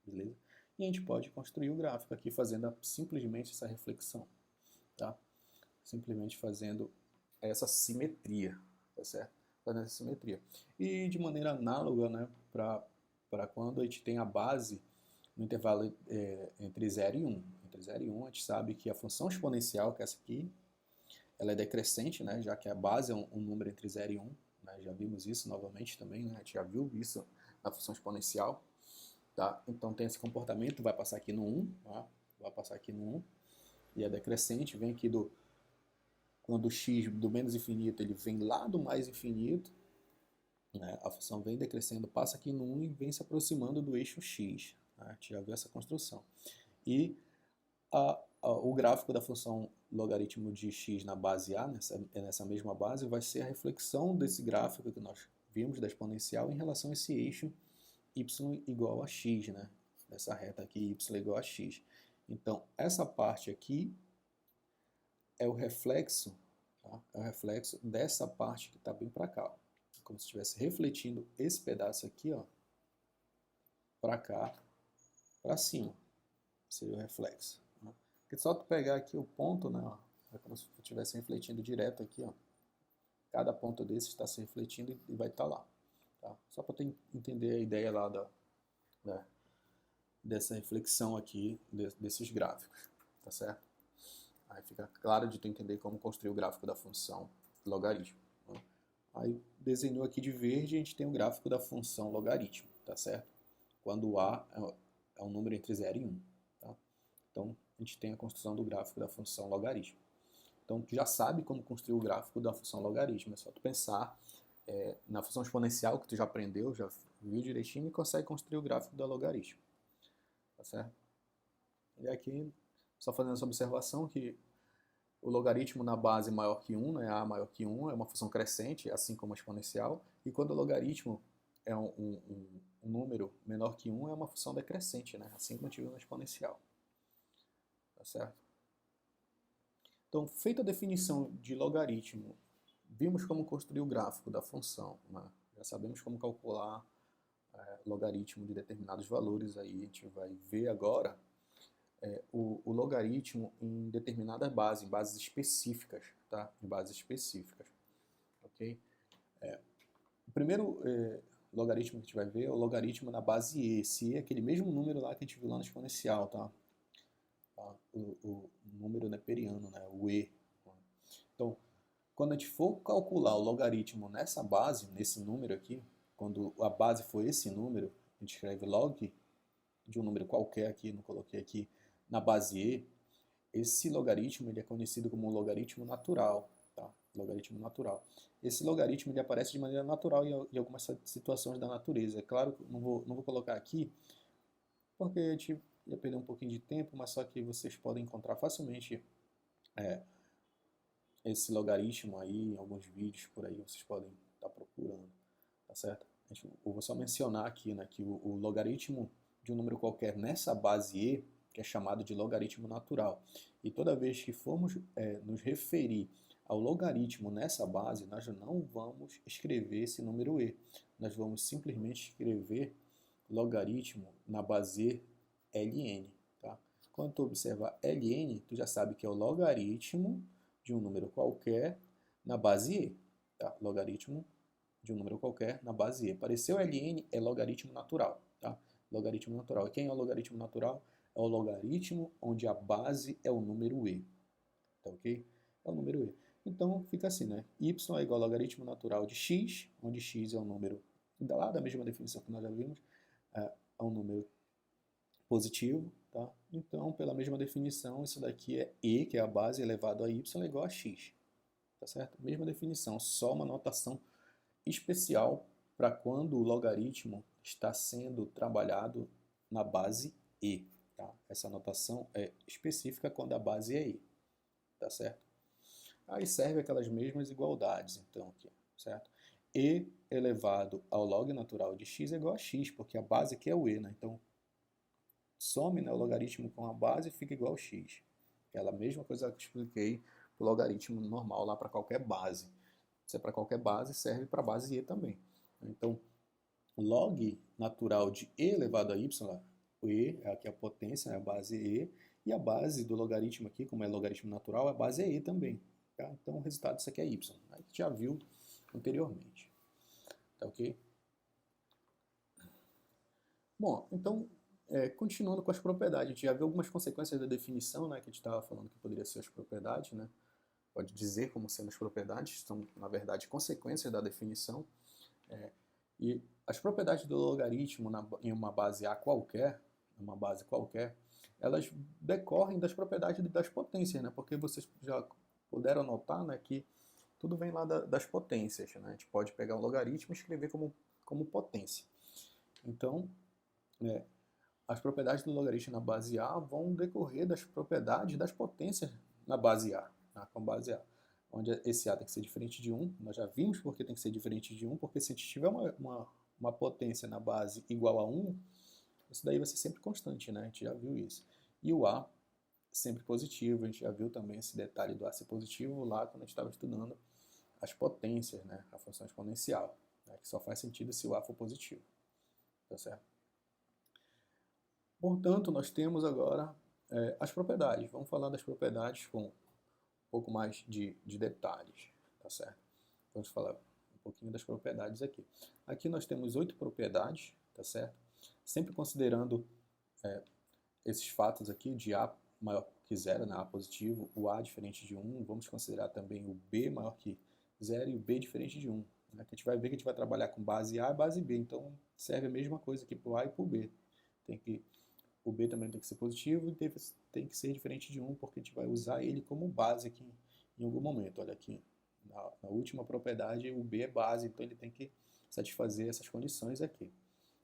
Beleza? E a gente pode construir o gráfico aqui fazendo simplesmente essa reflexão. Tá? Simplesmente fazendo essa simetria. Tá certo? Fazendo essa simetria. E de maneira análoga, né, para quando a gente tem a base no intervalo entre 0 e 1. Entre 0 e 1, a gente sabe que a função exponencial, que é essa aqui, ela é decrescente, né, já que a base é um número entre 0 e 1. Né, já vimos isso novamente também, né, a gente já viu isso na função exponencial. Tá? Então tem esse comportamento, vai passar aqui no 1, tá? Vai passar aqui no 1, e é decrescente, vem aqui quando o x do menos infinito, ele vem lá do mais infinito, né? A função vem decrescendo, passa aqui no 1 e vem se aproximando do eixo x. Né? A gente já viu essa construção. E o gráfico da função logaritmo de x na base A, nessa mesma base, vai ser a reflexão desse gráfico que nós vimos da exponencial em relação a esse eixo y igual a x, né? Essa reta aqui, y igual a x. Então, essa parte aqui é o reflexo, tá? É o reflexo dessa parte que está bem para cá, ó. Como se estivesse refletindo esse pedaço aqui, ó, para cá, para cima. Seria o reflexo. Né? Porque só tu pegar aqui o ponto, né, ó, é como se estivesse refletindo direto aqui, ó. Cada ponto desse está se refletindo e vai estar lá. Tá? Só para tu entender a ideia lá dessa reflexão aqui, desses gráficos. Tá certo? Aí fica claro de tu entender como construir o gráfico da função logaritmo. Né? Aí desenhou aqui de verde, a gente tem o gráfico da função logaritmo, tá certo? Quando o A é um número entre 0 e 1. Tá? Então, a gente tem a construção do gráfico da função logaritmo. Então, tu já sabe como construir o gráfico da função logaritmo. É só tu pensar na função exponencial que tu já aprendeu, já viu direitinho e consegue construir o gráfico da logaritmo. Tá certo? E aqui, só fazendo essa observação que o logaritmo na base maior que 1, né, A maior que 1, é uma função crescente, assim como a exponencial, e quando o logaritmo é um número menor que 1, é uma função decrescente, né, assim como a gente viu na exponencial. Tá certo? Então, feita a definição de logaritmo, vimos como construir o gráfico da função, né? Já sabemos como calcular logaritmo de determinados valores, aí a gente vai ver agora o logaritmo em determinada base, em bases específicas, tá? Em bases específicas, ok? O primeiro logaritmo que a gente vai ver é o logaritmo na base e. Esse e é aquele mesmo número lá que a gente viu lá no exponencial, tá? O número neperiano, né? O e. Então, Quando a gente for calcular o logaritmo nessa base, nesse número aqui, quando a base for esse número, a gente escreve log de um número qualquer aqui, não coloquei aqui, na base e, esse logaritmo ele é conhecido como logaritmo natural. Tá? Logaritmo natural. Esse logaritmo ele aparece de maneira natural em algumas situações da natureza. É claro que não vou colocar aqui, porque a gente ia perder um pouquinho de tempo, mas só que vocês podem encontrar facilmente esse logaritmo aí em alguns vídeos por aí, vocês podem estar procurando, tá certo? Eu vou só mencionar aqui, né, que o logaritmo de um número qualquer nessa base e, que é chamado de logaritmo natural. E toda vez que formos nos referir ao logaritmo nessa base, nós não vamos escrever esse número e. Nós vamos simplesmente escrever logaritmo na base ln. Tá? Quando tu observar ln, tu já sabe que é o logaritmo de um número qualquer na base e. Tá? Logaritmo de um número qualquer na base e. Apareceu ln, é logaritmo natural. Tá? Logaritmo natural. E quem é o logaritmo natural? É o logaritmo onde a base é o número e. Tá ok? É o número e. Então fica assim, né? Y é igual ao logaritmo natural de x, onde x é um número, lá da mesma definição que nós já vimos, é um número positivo. Tá? Então, pela mesma definição, isso daqui é e, que é a base, elevado a y, é igual a x. Tá certo? Mesma definição, só uma notação especial para quando o logaritmo está sendo trabalhado na base e. Tá? Essa notação é específica quando a base é e. Tá certo? Aí serve aquelas mesmas igualdades, então, aqui, certo? E elevado ao log natural de x é igual a x, porque a base aqui é o e, né? Então, some, né, o logaritmo com a base e fica igual a x. Aquela mesma coisa que eu expliquei para o logaritmo normal lá para qualquer base. Se é para qualquer base, serve para a base e também. Então, log natural de e elevado a y, o e é aqui a potência, é a base e, e a base do logaritmo aqui, como é logaritmo natural, a base é e também. Tá? Então, o resultado disso aqui é y. A gente já viu anteriormente. Tá ok? Bom, então, continuando com as propriedades, a gente já viu algumas consequências da definição, né, que a gente estava falando que poderia ser as propriedades, né? Pode dizer como sendo as propriedades, são, na verdade, consequências da definição. E as propriedades do logaritmo em uma base A qualquer, elas decorrem das propriedades das potências, né? Porque vocês já puderam notar, né, que tudo vem lá das potências. Né? A gente pode pegar um logaritmo e escrever como potência. Então, as propriedades do logaritmo na base A vão decorrer das propriedades das potências na base A, tá? Com base A. Onde esse A tem que ser diferente de 1. Nós já vimos porque tem que ser diferente de 1, porque se a gente tiver uma potência na base igual a 1, isso daí vai ser sempre constante, né? A gente já viu isso. E o A sempre positivo, a gente já viu também esse detalhe do A ser positivo lá quando a gente estava estudando as potências, né? A função exponencial, né? Que só faz sentido se o A for positivo. Tá certo? Portanto, nós temos agora as propriedades. Vamos falar das propriedades com um pouco mais de detalhes, tá certo? Vamos falar um pouquinho das propriedades aqui. Aqui nós temos 8 propriedades, tá certo? Sempre considerando esses fatos aqui de A maior que 0, né? A positivo, o A diferente de 1, vamos considerar também o B maior que 0 e o B diferente de 1. Né? Que a gente vai ver que a gente vai trabalhar com base A e base B, então serve a mesma coisa aqui para o A e para o B. O B também tem que ser positivo e tem que ser diferente de 1, porque a gente vai usar ele como base aqui em algum momento. Olha aqui, na última propriedade, o B é base, então ele tem que satisfazer essas condições aqui.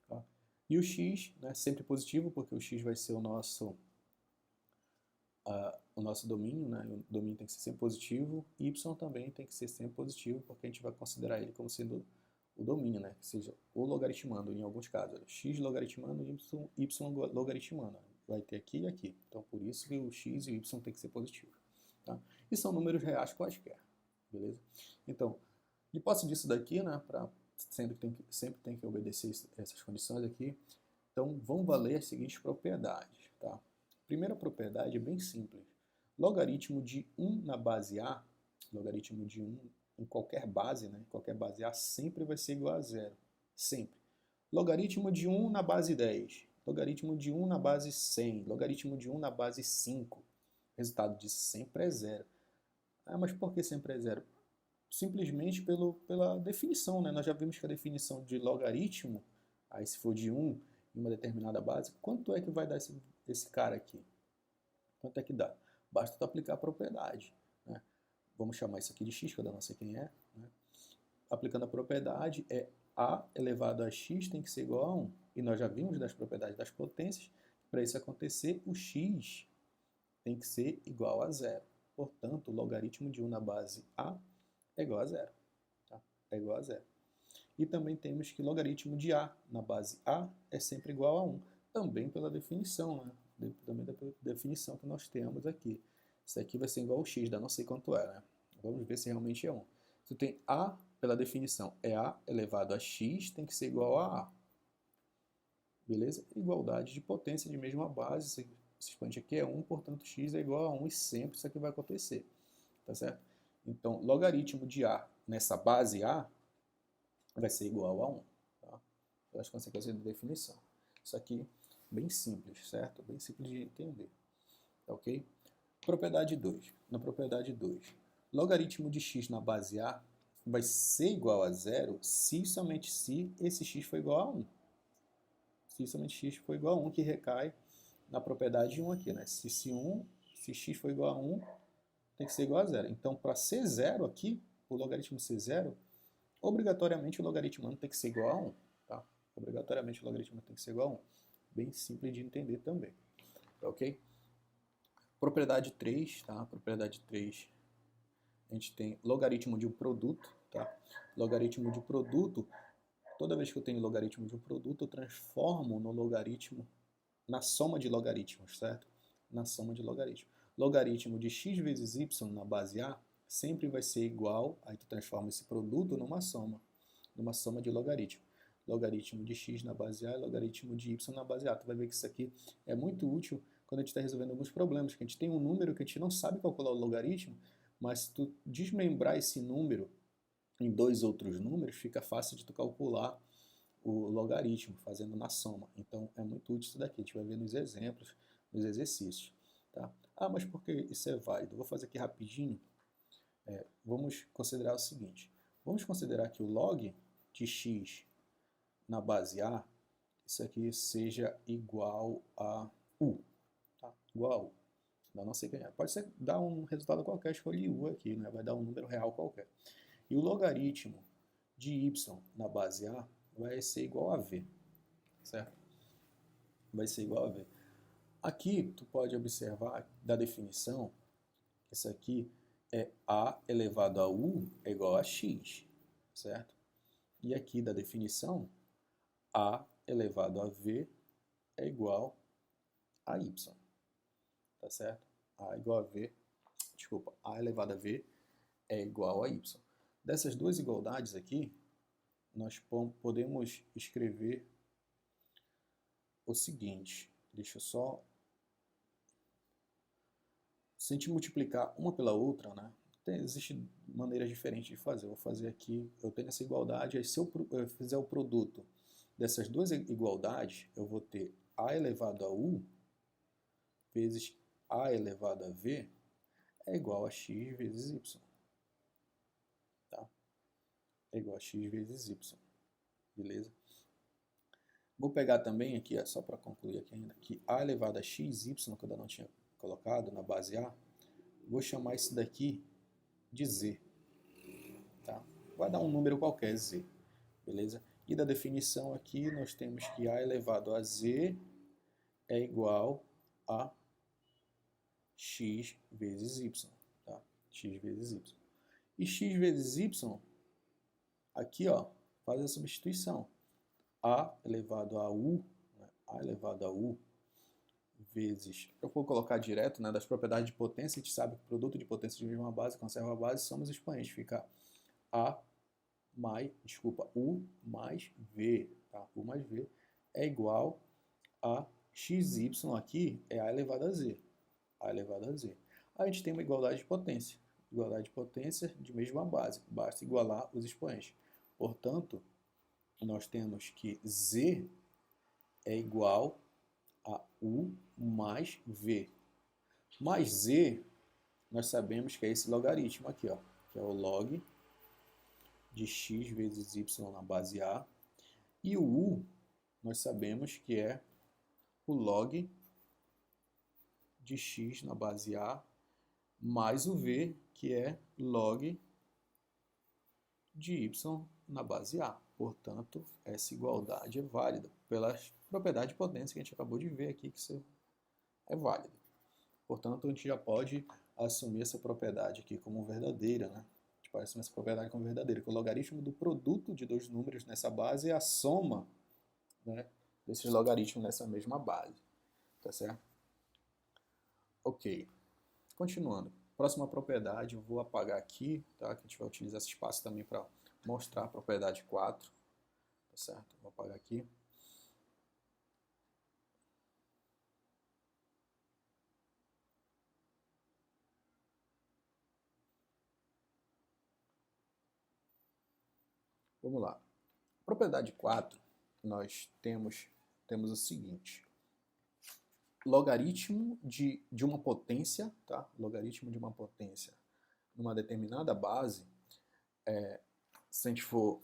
Tá? E o x, né, sempre positivo, porque o x vai ser o nosso domínio, né? O domínio tem que ser sempre positivo. Y também tem que ser sempre positivo, porque a gente vai considerar ele como sendo o domínio, né? Que seja o logaritmando em alguns casos. X logaritmando e y logaritmando. Vai ter aqui e aqui. Então, por isso que o x e o y tem que ser positivo. Tá? E são números reais quaisquer. Beleza? Então, de posse disso daqui, né? Sempre tem que obedecer essas condições aqui. Então, vão valer as seguintes propriedades. Tá? Primeira propriedade é bem simples. Logaritmo de 1 na base A, logaritmo de 1 em qualquer base, né? Qualquer base A sempre vai ser igual a 0. Sempre. Logaritmo de 1 na base 10. Logaritmo de 1 na base 100. Logaritmo de 1 na base 5. O resultado disso sempre é 0. Ah, mas por que sempre é 0? simplesmente pela definição, né? Nós já vimos que a definição de logaritmo, aí se for de 1 em uma determinada base, quanto é que vai dar esse cara aqui? Quanto é que dá? Basta tu aplicar a propriedade, né? Vamos chamar isso aqui de x, que eu não sei quem é, né? Aplicando a propriedade, a elevado a x tem que ser igual a 1. E nós já vimos das propriedades das potências, para isso acontecer, o x tem que ser igual a 0. Portanto, o logaritmo de 1 na base a é igual a 0. Tá? É igual a 0. E também temos que logaritmo de a na base a é sempre igual a 1. Também pela definição, né? Também da definição que nós temos aqui. Isso aqui vai ser igual ao x, dá não sei quanto é, né? Vamos ver se realmente é 1. Se tu tem a, pela definição, é a elevado a x, tem que ser igual a a. Beleza? Igualdade de potência de mesma base. Esse expoente aqui é 1, portanto x é igual a 1 e sempre isso aqui vai acontecer. Tá certo? Então, logaritmo de a nessa base a vai ser igual a 1. Tá? Pelas consequências da definição. Isso aqui bem simples, certo? Bem simples de entender. Tá ok? Propriedade 2. Na propriedade 2, logaritmo de x na base a vai ser igual a 0 se somente se esse x for igual a 1. Se somente x for igual a 1, que recai na propriedade 1 aqui, né? Se x for igual a 1, tem que ser igual a 0. Então, para ser 0 aqui, o logaritmo ser 0, obrigatoriamente o logaritmo tem que ser igual a 1. Tá? Obrigatoriamente o logaritmo tem que ser igual a 1. Bem simples de entender também. Tá ok? Propriedade 3, tá? Propriedade 3, a gente tem logaritmo de um produto, tá? Logaritmo de produto, toda vez que eu tenho logaritmo de um produto, eu transformo no logaritmo, na soma de logaritmos, certo? Na soma de logaritmos. Logaritmo de x vezes y na base a sempre vai ser igual, aí tu transforma esse produto numa soma de logaritmo. Logaritmo de x na base a e logaritmo de y na base a. Tu vai ver que isso aqui é muito útil quando a gente está resolvendo alguns problemas, que a gente tem um número que a gente não sabe calcular o logaritmo, mas se tu desmembrar esse número em dois outros números, fica fácil de tu calcular o logaritmo, fazendo na soma. Então, é muito útil isso daqui. A gente vai ver nos exemplos, nos exercícios. Tá? Ah, mas por que isso é válido? Vou fazer aqui rapidinho. Vamos considerar o seguinte. Vamos considerar que o log de x na base a, isso aqui seja igual a u. Tá? Igual a u. Eu não sei quem é. Pode ser dar um resultado qualquer, escolhi u aqui, né? Vai dar um número real qualquer. E o logaritmo de y na base a vai ser igual a v, certo? Vai ser igual a v. Aqui, tu pode observar da definição, isso aqui é a elevado a u é igual a x, certo? E aqui da definição, a elevado a v é igual a y, tá certo? A igual a v, desculpa, a elevado a v é igual a y. Dessas duas igualdades aqui, nós podemos escrever o seguinte, deixa eu só... Se a gente multiplicar uma pela outra, né, existem maneiras diferentes de fazer. Eu vou fazer aqui, eu tenho essa igualdade, aí se eu fizer o produto dessas duas igualdades, eu vou ter a elevado a u vezes a elevado a v é igual a x vezes y. Tá? É igual a x vezes y. Beleza? Vou pegar também aqui, só para concluir aqui ainda, que a elevado a x, y, que eu ainda não tinha colocado na base a, vou chamar isso daqui de z. Tá? Vai dar um número qualquer, z. Beleza? E da definição aqui, nós temos que a elevado a z é igual a x vezes y. Tá? X vezes y. E x vezes y, aqui ó, faz a substituição. A elevado a u, né? A elevado a u vezes, eu vou colocar direto, né, das propriedades de potência, a gente sabe que o produto de potência de mesma base conserva a base, somos expoentes, fica u mais v, tá? U mais v é igual a xy aqui é a elevado a z. A elevado a z. Aí a gente tem uma igualdade de potência. Igualdade de potência de mesma base. Basta igualar os expoentes. Portanto, nós temos que z é igual a u mais v. Mais z, nós sabemos que é esse logaritmo aqui, ó, que é o log de x vezes y na base A. E o u, nós sabemos que é o log de x na base A, mais o v, que é log de y na base A. Portanto, essa igualdade é válida pela propriedade de potência que a gente acabou de ver aqui, que isso é válido. Portanto, a gente já pode assumir essa propriedade aqui como verdadeira, né? A gente pode assumir essa propriedade como verdadeira, que o logaritmo do produto de dois números nessa base é a soma, né, desses logaritmos nessa mesma base. Tá certo? Ok. Continuando. Próxima propriedade, eu vou apagar aqui, tá? Que a gente vai utilizar esse espaço também para mostrar a propriedade 4. Tá certo? Vou apagar aqui. Vamos lá. Propriedade 4, nós temos o seguinte. Logaritmo de uma potência, tá? Logaritmo de uma potência numa determinada base, se a gente for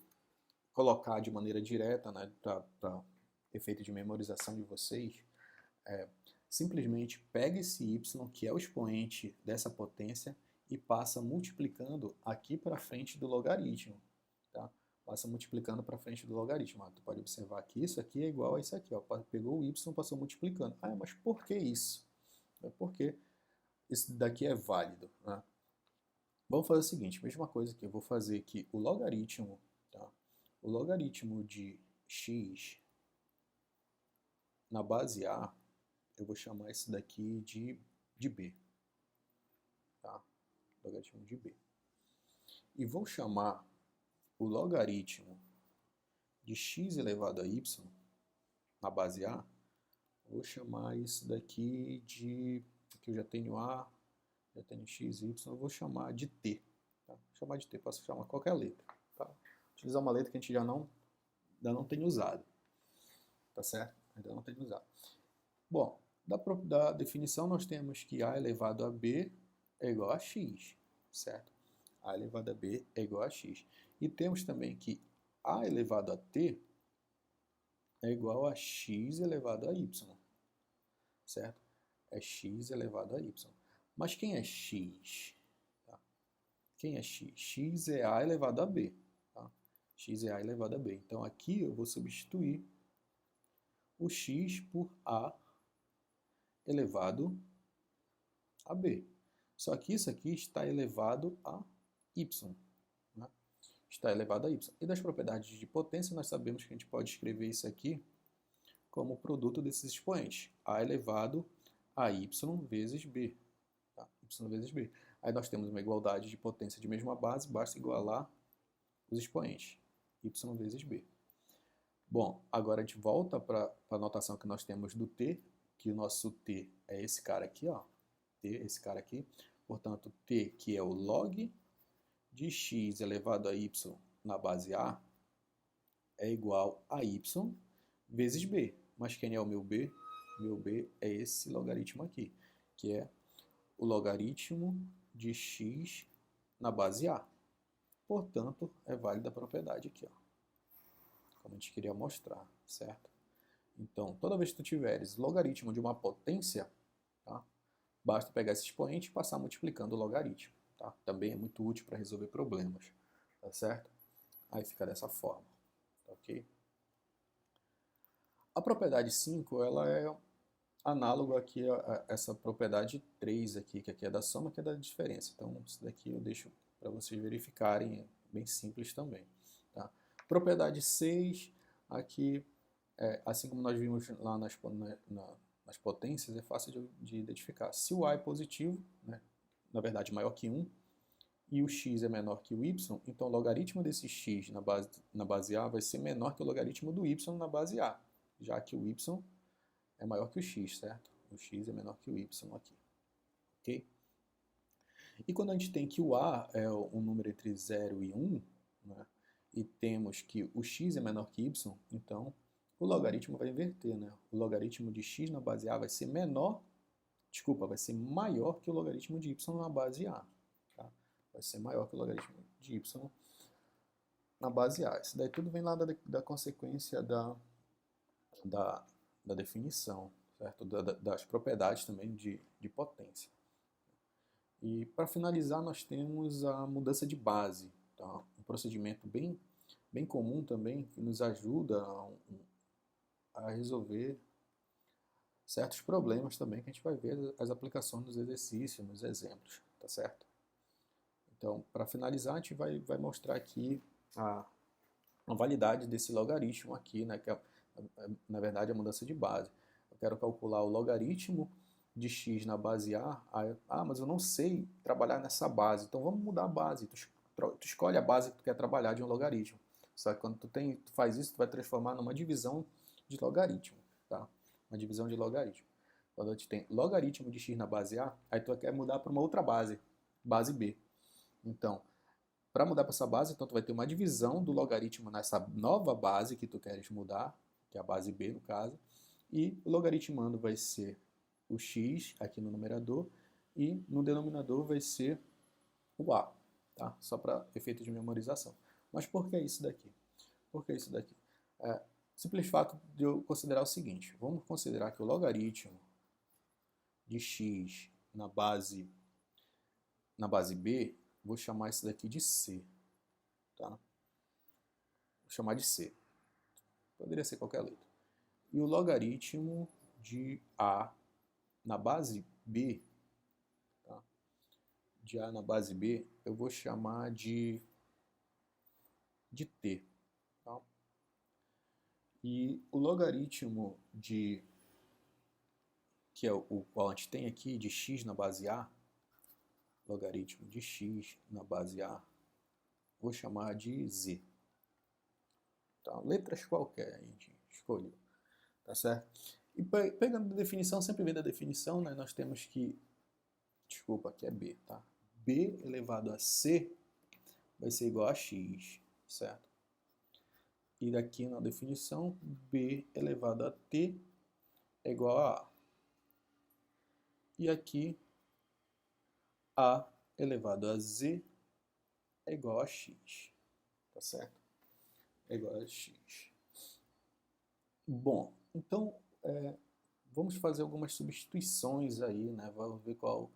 colocar de maneira direta, né, para efeito de memorização de vocês, simplesmente pega esse y, que é o expoente dessa potência, e passa multiplicando aqui para frente do logaritmo. Tá? Passa multiplicando para frente do logaritmo. Tu pode observar que isso aqui é igual a isso aqui. Ó. Pegou o y, passou multiplicando. Ah, mas por que isso? É porque isso daqui é válido. Né? Vamos fazer o seguinte, mesma coisa aqui. Eu vou fazer aqui o logaritmo, tá? O logaritmo de x na base A, eu vou chamar isso daqui de b. Tá? Logaritmo de b. E vou chamar o logaritmo de x elevado a y na base A, vou chamar isso daqui de, aqui eu já tenho A, já tenho x, y, eu vou chamar de t. Tá? Vou chamar de t, posso chamar qualquer letra. Tá? Utilizar uma letra que a gente ainda não tem usado. Tá certo? Ainda não tem usado. Bom, da definição nós temos que A elevado a B é igual a x, certo? A elevado a B é igual a x. E temos também que A elevado a t é igual a x elevado a y, certo? É x elevado a y. Mas quem é x? Tá? Quem é x? X é A elevado a b. Tá? X é A elevado a b. Então aqui eu vou substituir o x por A elevado a b. Só que isso aqui está elevado a y. Né? Está elevado a y. E das propriedades de potência, nós sabemos que a gente pode escrever isso aqui como produto desses expoentes. A elevado a y vezes b. Tá? Y vezes b. Aí nós temos uma igualdade de potência de mesma base, basta igualar os expoentes. Y vezes b. Bom, agora a gente volta para a notação que nós temos do t, que o nosso t é esse cara aqui, ó. T, esse cara aqui. Portanto, t, que é o log de x elevado a y na base A, é igual a y vezes b. Mas quem é o meu b? Meu b é esse logaritmo aqui, que é o logaritmo de x na base A. Portanto, é válida a propriedade aqui, ó, como a gente queria mostrar, certo? Então, toda vez que tu tiveres logaritmo de uma potência, tá, basta pegar esse expoente e passar multiplicando o logaritmo. Tá? Também é muito útil para resolver problemas, tá certo? Aí fica dessa forma, tá ok? A propriedade 5, ela é análoga aqui a essa propriedade 3 aqui, que aqui é da soma, que é da diferença. Então, isso daqui eu deixo para vocês verificarem, é bem simples também. Tá? Propriedade 6, aqui, assim como nós vimos lá nas potências, é fácil de identificar. Se o A é positivo, né, na verdade maior que 1, e o x é menor que o y, então o logaritmo desse x na base A vai ser menor que o logaritmo do y na base A, já que o y é maior que o x, certo? O x é menor que o y aqui, ok? E quando a gente tem que o A é um número entre 0 e 1, né, e temos que o x é menor que y, então o logaritmo vai inverter, né? O logaritmo de x na base A vai ser vai ser maior que o logaritmo de y na base A. Tá? Vai ser maior que o logaritmo de y na base A. Isso daí tudo vem lá da consequência da, da definição, certo? Das propriedades também de potência. E para finalizar, nós temos a mudança de base, tá? Um procedimento bem comum também, que nos ajuda a resolver certos problemas também, que a gente vai ver as aplicações nos exercícios, nos exemplos, tá certo? Então, para finalizar, a gente vai mostrar aqui a validade desse logaritmo aqui, né, que é, na verdade, a mudança de base. Eu quero calcular o logaritmo de x na base A. Mas eu não sei trabalhar nessa base, então vamos mudar a base. Tu escolhe a base que tu quer trabalhar de um logaritmo. Só que quando tu faz isso, tu vai transformar numa divisão de logaritmo, tá? Uma divisão de logaritmo. Quando a gente tem logaritmo de x na base A, aí tu quer mudar para uma outra base, base B. Então, para mudar para essa base, então tu vai ter uma divisão do logaritmo nessa nova base que tu queres mudar, que é a base B no caso, e o logaritmando vai ser o x aqui no numerador e no denominador vai ser o a, tá? Só para efeito de memorização. Mas por que isso daqui? Por que isso daqui? Simples fato de eu considerar o seguinte, vamos considerar que o logaritmo de x na base B, vou chamar isso daqui de c, tá? Vou chamar de c. Poderia ser qualquer letra. E o logaritmo de a na base B, tá? De a na base B, eu vou chamar de t. Tá? E o logaritmo que é o qual a gente tem aqui, de x na base A, logaritmo de x na base A, vou chamar de z. Tá? Letras qualquer a gente escolheu, tá certo? E pegando a definição, sempre vem da definição, né, nós temos que, desculpa, aqui é b, tá? B elevado a c vai ser igual a x, certo? E daqui na definição, b elevado a t é igual a a. E aqui, a elevado a z é igual a x, tá certo? É igual a x. Bom, então vamos fazer algumas substituições aí, né? Vamos ver qual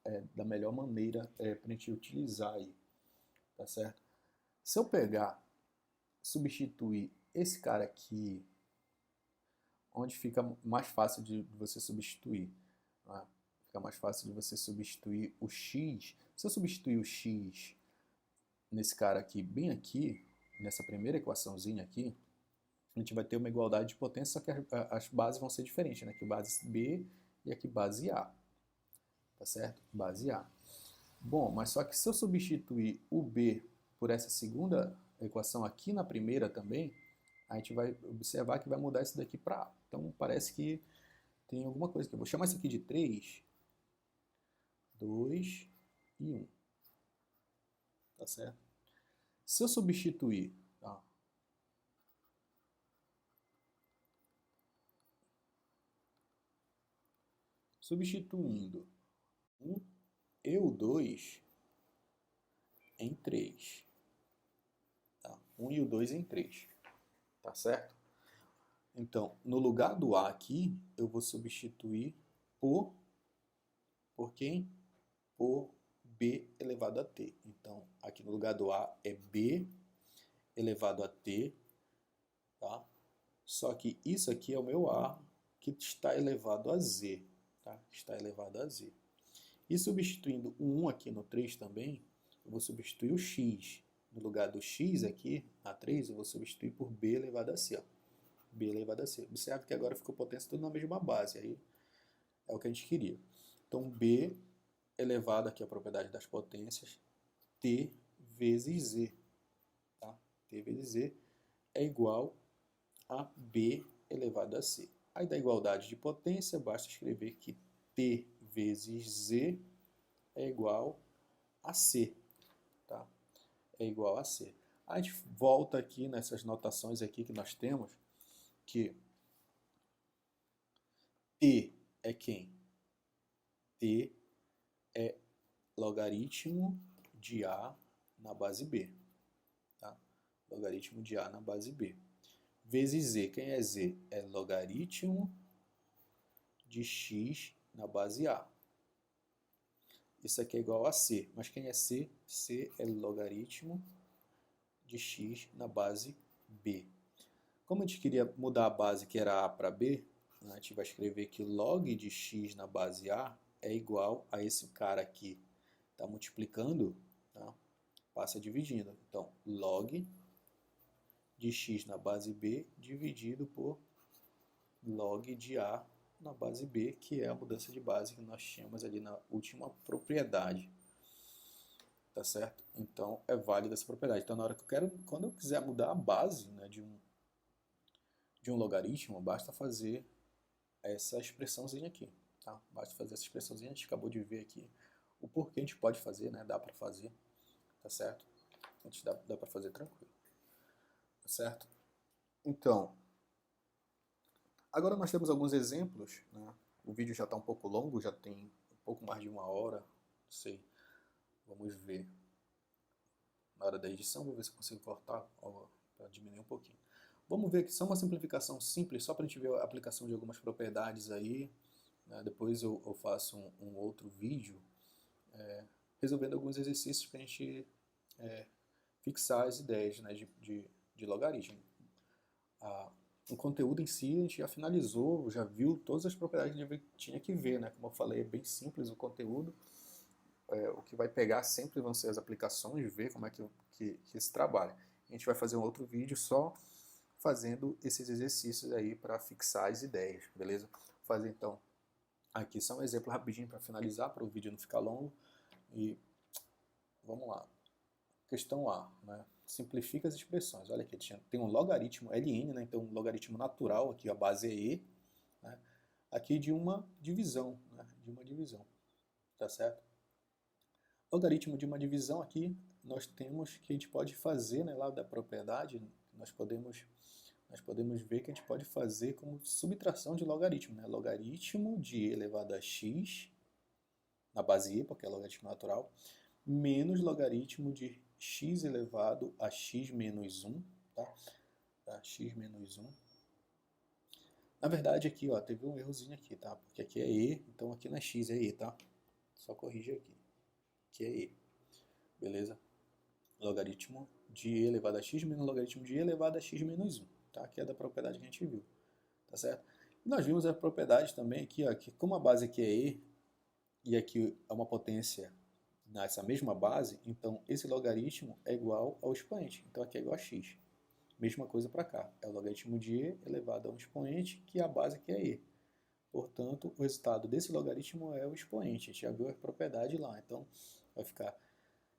é da melhor maneira para a gente utilizar aí, tá certo? Se eu pegar, substituir esse cara aqui, onde fica mais fácil de você substituir, né? Fica mais fácil de você substituir o x. Se eu substituir o x nesse cara aqui, bem aqui, nessa primeira equaçãozinha aqui, a gente vai ter uma igualdade de potência, só que as bases vão ser diferentes, né? Aqui base B e aqui base A, tá certo? Base A. Bom, mas só que se eu substituir o B por essa segunda equação aqui na primeira também, a gente vai observar que vai mudar isso daqui para A. Então parece que tem alguma coisa aqui. Eu vou chamar isso aqui de 3, 2 e 1. Tá certo? Se eu substituir, tá? Substituindo 1 e o 2 em 3. Tá? 1 e o 2 em 3. Tá certo? Então, no lugar do A aqui, eu vou substituir por quem? Por B elevado a T. Então, aqui no lugar do A é B elevado a T, tá? Só que isso aqui é o meu A que está elevado a Z, tá? Está elevado a Z. E substituindo o 1 aqui no 3 também, eu vou substituir o x. No lugar do x aqui, na 3, eu vou substituir por b elevado a c. Ó. B elevado a c. Observe que agora ficou potência tudo na mesma base. Aí é o que a gente queria. Então, b elevado aqui a propriedade das potências, t vezes z. Tá? T vezes z é igual a b elevado a c. Aí da igualdade de potência, basta escrever que t vezes z é igual a c. Tá? É igual a c. A gente volta aqui nessas notações aqui que nós temos, que t é quem? T é logaritmo de a na base b. logaritmo de A na base B, vezes Z. Quem é Z? É logaritmo de x na base A. Isso aqui é igual a C, mas quem é C? C é logaritmo de x na base B. Como a gente queria mudar a base que era A para B, a gente vai escrever que log de x na base A é igual a esse cara aqui. Está multiplicando, tá? Passa dividindo. Então, log de x na base B dividido por log de A na base B, que é a mudança de base que nós tínhamos ali na última propriedade. Tá certo? Então, é válida essa propriedade. Então, na hora que quando eu quiser mudar a base, né, de um logaritmo, basta fazer essa expressãozinha aqui. Tá? Basta fazer essa expressãozinha, a gente acabou de ver aqui o porquê a gente pode fazer, né? Dá para fazer, tá certo? A gente dá para fazer tranquilo, tá certo? Então, agora nós temos alguns exemplos, né? O vídeo já está um pouco longo, já tem um pouco mais de 1 hora, não sei, vamos ver. Na hora da edição, vou ver se eu consigo cortar para diminuir um pouquinho. Vamos ver que só uma simplificação simples, só para a gente ver a aplicação de algumas propriedades aí, né? Depois eu faço um outro vídeo resolvendo alguns exercícios para a gente fixar as ideias, né, de logaritmo. O conteúdo em si a gente já finalizou, já viu todas as propriedades que a gente tinha que ver, né? Como eu falei, é bem simples o conteúdo. O que vai pegar sempre vão ser as aplicações, ver como é que se trabalha. A gente vai fazer um outro vídeo só fazendo esses exercícios aí para fixar as ideias, beleza? Vou fazer então aqui só um exemplo rapidinho para finalizar, para o vídeo não ficar longo. E vamos lá. Questão A, né? Simplifica as expressões. Olha aqui, tem um logaritmo ln, né? Então um logaritmo natural, aqui a base é e, né? Aqui de uma divisão, né? De uma divisão, tá certo? Logaritmo de uma divisão aqui, nós temos que a gente pode fazer, né, lá da propriedade, nós podemos ver que a gente pode fazer como subtração de logaritmo, né? Logaritmo de e elevado a x, na base e, porque é logaritmo natural, menos logaritmo de x elevado a x menos 1, tá? X menos 1. Na verdade aqui, ó, teve um errozinho aqui, tá? Porque aqui é e, então aqui não é x, é e, tá? Só corrigir aqui. Aqui é e. Beleza? Logaritmo de e elevado a x menos logaritmo de e elevado a x menos 1, tá? Aqui é da propriedade que a gente viu, tá certo? E nós vimos a propriedade também aqui, ó, que como a base aqui é e aqui é uma potência nessa mesma base, então esse logaritmo é igual ao expoente. Então aqui é igual a x. Mesma coisa para cá. É o logaritmo de e elevado a um expoente, que a base aqui é e. Portanto, o resultado desse logaritmo é o expoente. A gente já viu a propriedade lá. Então vai ficar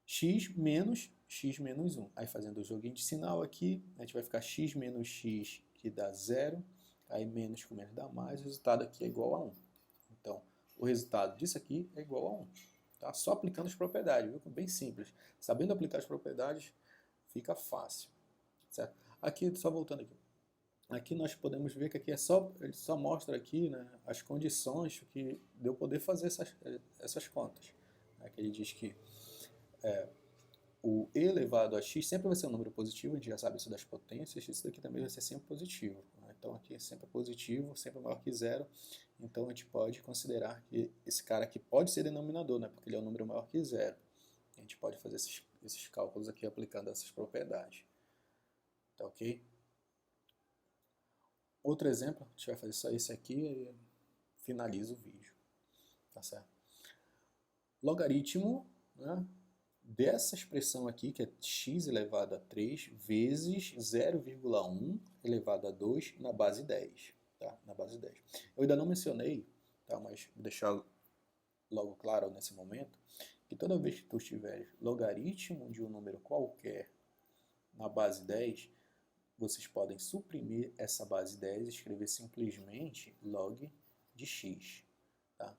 x menos 1. Aí fazendo o joguinho de sinal aqui, a gente vai ficar x menos x, que dá 0. Aí menos com menos dá mais. O resultado aqui é igual a 1. Então, o resultado disso aqui é igual a 1. Tá? Só aplicando as propriedades, viu? Bem simples. Sabendo aplicar as propriedades, fica fácil. Certo? Aqui, só voltando aqui. Aqui nós podemos ver que aqui ele só mostra aqui, né, as condições que de eu poder fazer essas contas. Aqui ele diz que o e elevado a x sempre vai ser um número positivo, a gente já sabe isso das potências, isso daqui também vai ser sempre positivo. Né? Então aqui é sempre positivo, sempre maior que 0. Então a gente pode considerar que esse cara aqui pode ser denominador, né? Porque ele é um número maior que 0. A gente pode fazer esses cálculos aqui aplicando essas propriedades. Tá ok? Outro exemplo, a gente vai fazer só esse aqui e finaliza o vídeo. Tá certo? Logaritmo, né, dessa expressão aqui, que é x elevado a 3 vezes 0,1 elevado a 2 na base 10. Tá? Na base 10. Eu ainda não mencionei, tá? Mas vou deixar logo claro nesse momento, que toda vez que tu tiver logaritmo de um número qualquer na base 10, vocês podem suprimir essa base 10 e escrever simplesmente log de x. Tá?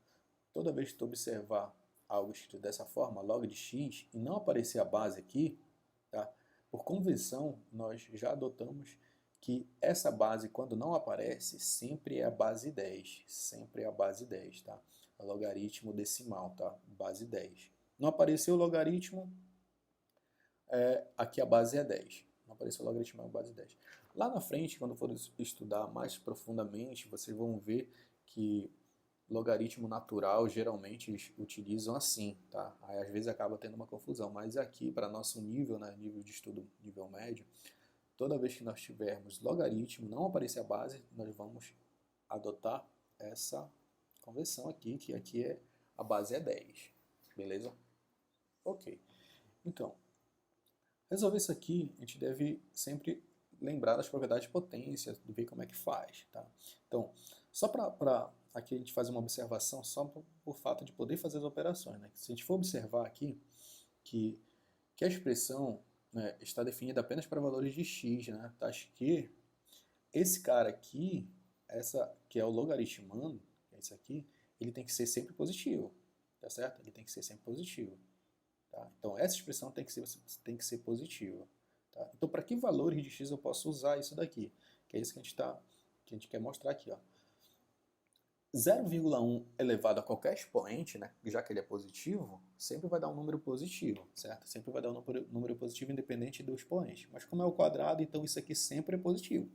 Toda vez que tu observar algo escrito dessa forma, log de x, e não aparecer a base aqui, tá? Por convenção, nós já adotamos que essa base, quando não aparece, sempre é a base 10. Sempre é a base 10, tá? É logaritmo decimal, tá? Base 10. Não apareceu o logaritmo, aqui a base é 10. Não apareça o logaritmo maior base 10. Lá na frente, quando for estudar mais profundamente, vocês vão ver que logaritmo natural geralmente eles utilizam assim, tá? Aí às vezes acaba tendo uma confusão, mas aqui para nosso nível, né, nível de estudo nível médio, toda vez que nós tivermos logaritmo, não aparecer a base, nós vamos adotar essa conversão aqui, que aqui a base é 10, beleza? Ok. Então, resolver isso aqui, a gente deve sempre lembrar das propriedades de potência, ver como é que faz, tá? Então, só para aqui a gente fazer uma observação, só por fato de poder fazer as operações, né? Se a gente for observar aqui que a expressão, né, está definida apenas para valores de x, né? Tá? Que esse cara aqui, essa que é o logaritmando, que é isso aqui, ele tem que ser sempre positivo, tá certo? Ele tem que ser sempre positivo. Tá? Então, essa expressão tem que ser positiva. Tá? Então, para que valores de x eu posso usar isso daqui? Que é isso que a gente quer mostrar aqui. 0,1 elevado a qualquer expoente, né, já que ele é positivo, sempre vai dar um número positivo, certo? Sempre vai dar um número positivo independente do expoente. Mas como é o quadrado, então isso aqui sempre é positivo,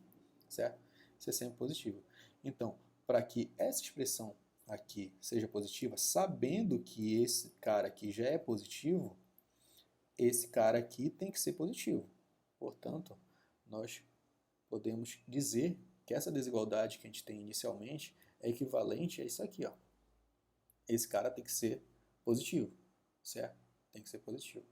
certo? Isso é sempre positivo. Então, para que essa expressão aqui seja positiva, sabendo que esse cara aqui já é positivo, esse cara aqui tem que ser positivo. Portanto, nós podemos dizer que essa desigualdade que a gente tem inicialmente é equivalente a isso aqui. Esse cara tem que ser positivo, certo? Tem que ser positivo.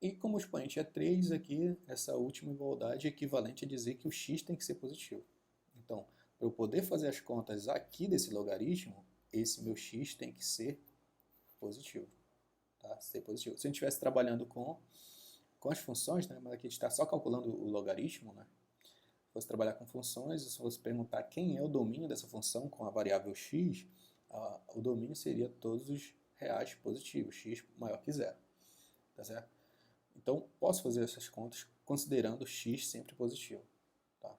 E como o expoente é 3, aqui, essa última igualdade é equivalente a dizer que o x tem que ser positivo. Então, para eu poder fazer as contas aqui desse logaritmo, esse meu x tem que ser positivo. Tá? Ser positivo. Se a gente estivesse trabalhando com as funções, né, mas aqui a gente está só calculando o logaritmo, né? Se fosse trabalhar com funções, se fosse perguntar quem é o domínio dessa função com a variável x, o domínio seria todos os reais positivos, x maior que zero. Tá certo? Então, posso fazer essas contas considerando x sempre positivo. Tá?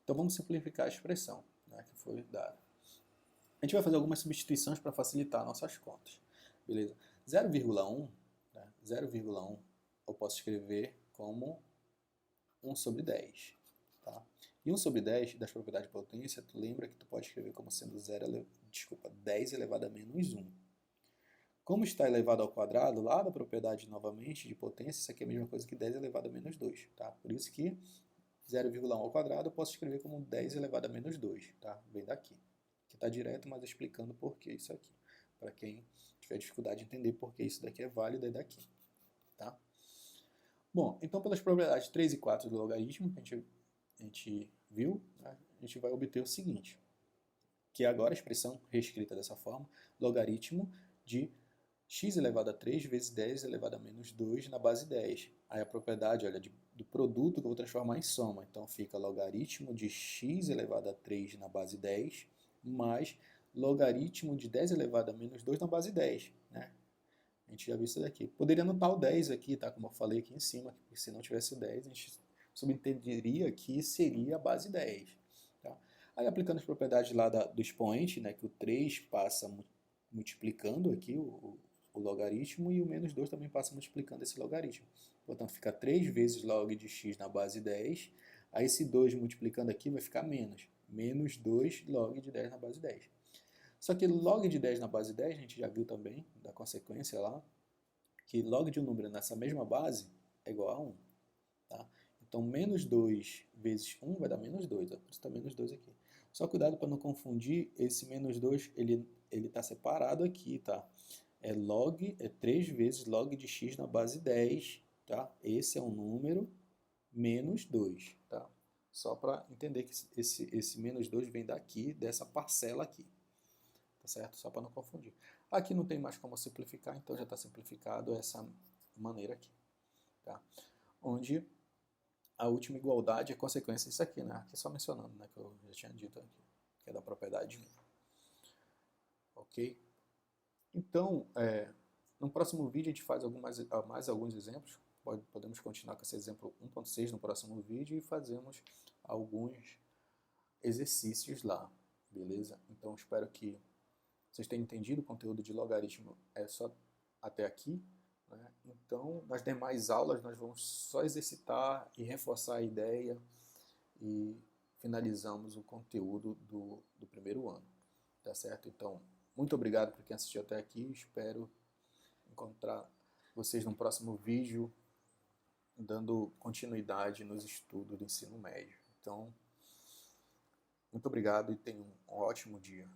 Então, vamos simplificar a expressão, né, que foi dada. A gente vai fazer algumas substituições para facilitar nossas contas. Beleza? 0,1, né, 0,1 eu posso escrever como 1 sobre 10. Tá? E 1 sobre 10 das propriedades de potência, tu lembra que tu pode escrever como sendo 10 elevado a menos 1. Como está elevado ao quadrado, lá da propriedade novamente de potência, isso aqui é a mesma coisa que 10 elevado a menos 2. Tá? Por isso que 0,1 ao quadrado eu posso escrever como 10 elevado a menos 2. Tá? Vem daqui. Que está direto, mas explicando por que isso aqui. Para quem tiver dificuldade de entender por que isso daqui é válido, é daqui. Tá? Bom, então pelas propriedades 3 e 4 do logaritmo, que a gente viu, né, a gente vai obter o seguinte, que é agora a expressão reescrita dessa forma, logaritmo de x elevado a 3 vezes 10 elevado a menos 2 na base 10. Aí a propriedade, olha, do produto que eu vou transformar em soma. Então fica logaritmo de x elevado a 3 na base 10 mais logaritmo de 10 elevado a menos 2 na base 10. Né? A gente já viu isso daqui. Poderia anotar o 10 aqui, tá? Como eu falei aqui em cima, porque se não tivesse o 10, a gente subentenderia que seria a base 10. Tá? Aí aplicando as propriedades lá do expoente, né, que o 3 passa multiplicando aqui o logaritmo e o menos 2 também passa multiplicando esse logaritmo. Portanto, fica 3 vezes log de x na base 10. Aí esse 2 multiplicando aqui vai ficar menos. Menos 2 log de 10 na base 10. Só que log de 10 na base 10, a gente já viu também, da consequência lá, que log de um número nessa mesma base é igual a 1. Tá? Então, menos 2 vezes 1 vai dar menos 2. Ó, por isso está menos 2 aqui. Só cuidado para não confundir, esse menos 2 ele está separado aqui, tá? É 3 vezes log de x na base 10, tá? Esse é um número menos 2, tá? Só para entender que esse menos 2 vem daqui, dessa parcela aqui, tá certo? Só para não confundir. Aqui não tem mais como simplificar, então já está simplificado essa maneira aqui, tá? Onde a última igualdade é consequência disso aqui, né? Aqui só mencionando, né? Que eu já tinha dito aqui, que é da propriedade 1. Ok? Então, no próximo vídeo a gente faz mais alguns exemplos. Podemos continuar com esse exemplo 1.6 no próximo vídeo e fazemos alguns exercícios lá, beleza? Então espero que vocês tenham entendido o conteúdo de logaritmo, é só até aqui. né? Então, nas demais aulas, nós vamos só exercitar e reforçar a ideia e finalizamos o conteúdo do primeiro ano, tá certo? Então, muito obrigado por quem assistiu até aqui, espero encontrar vocês no próximo vídeo, dando continuidade nos estudos do ensino médio. Então, muito obrigado e tenham um ótimo dia.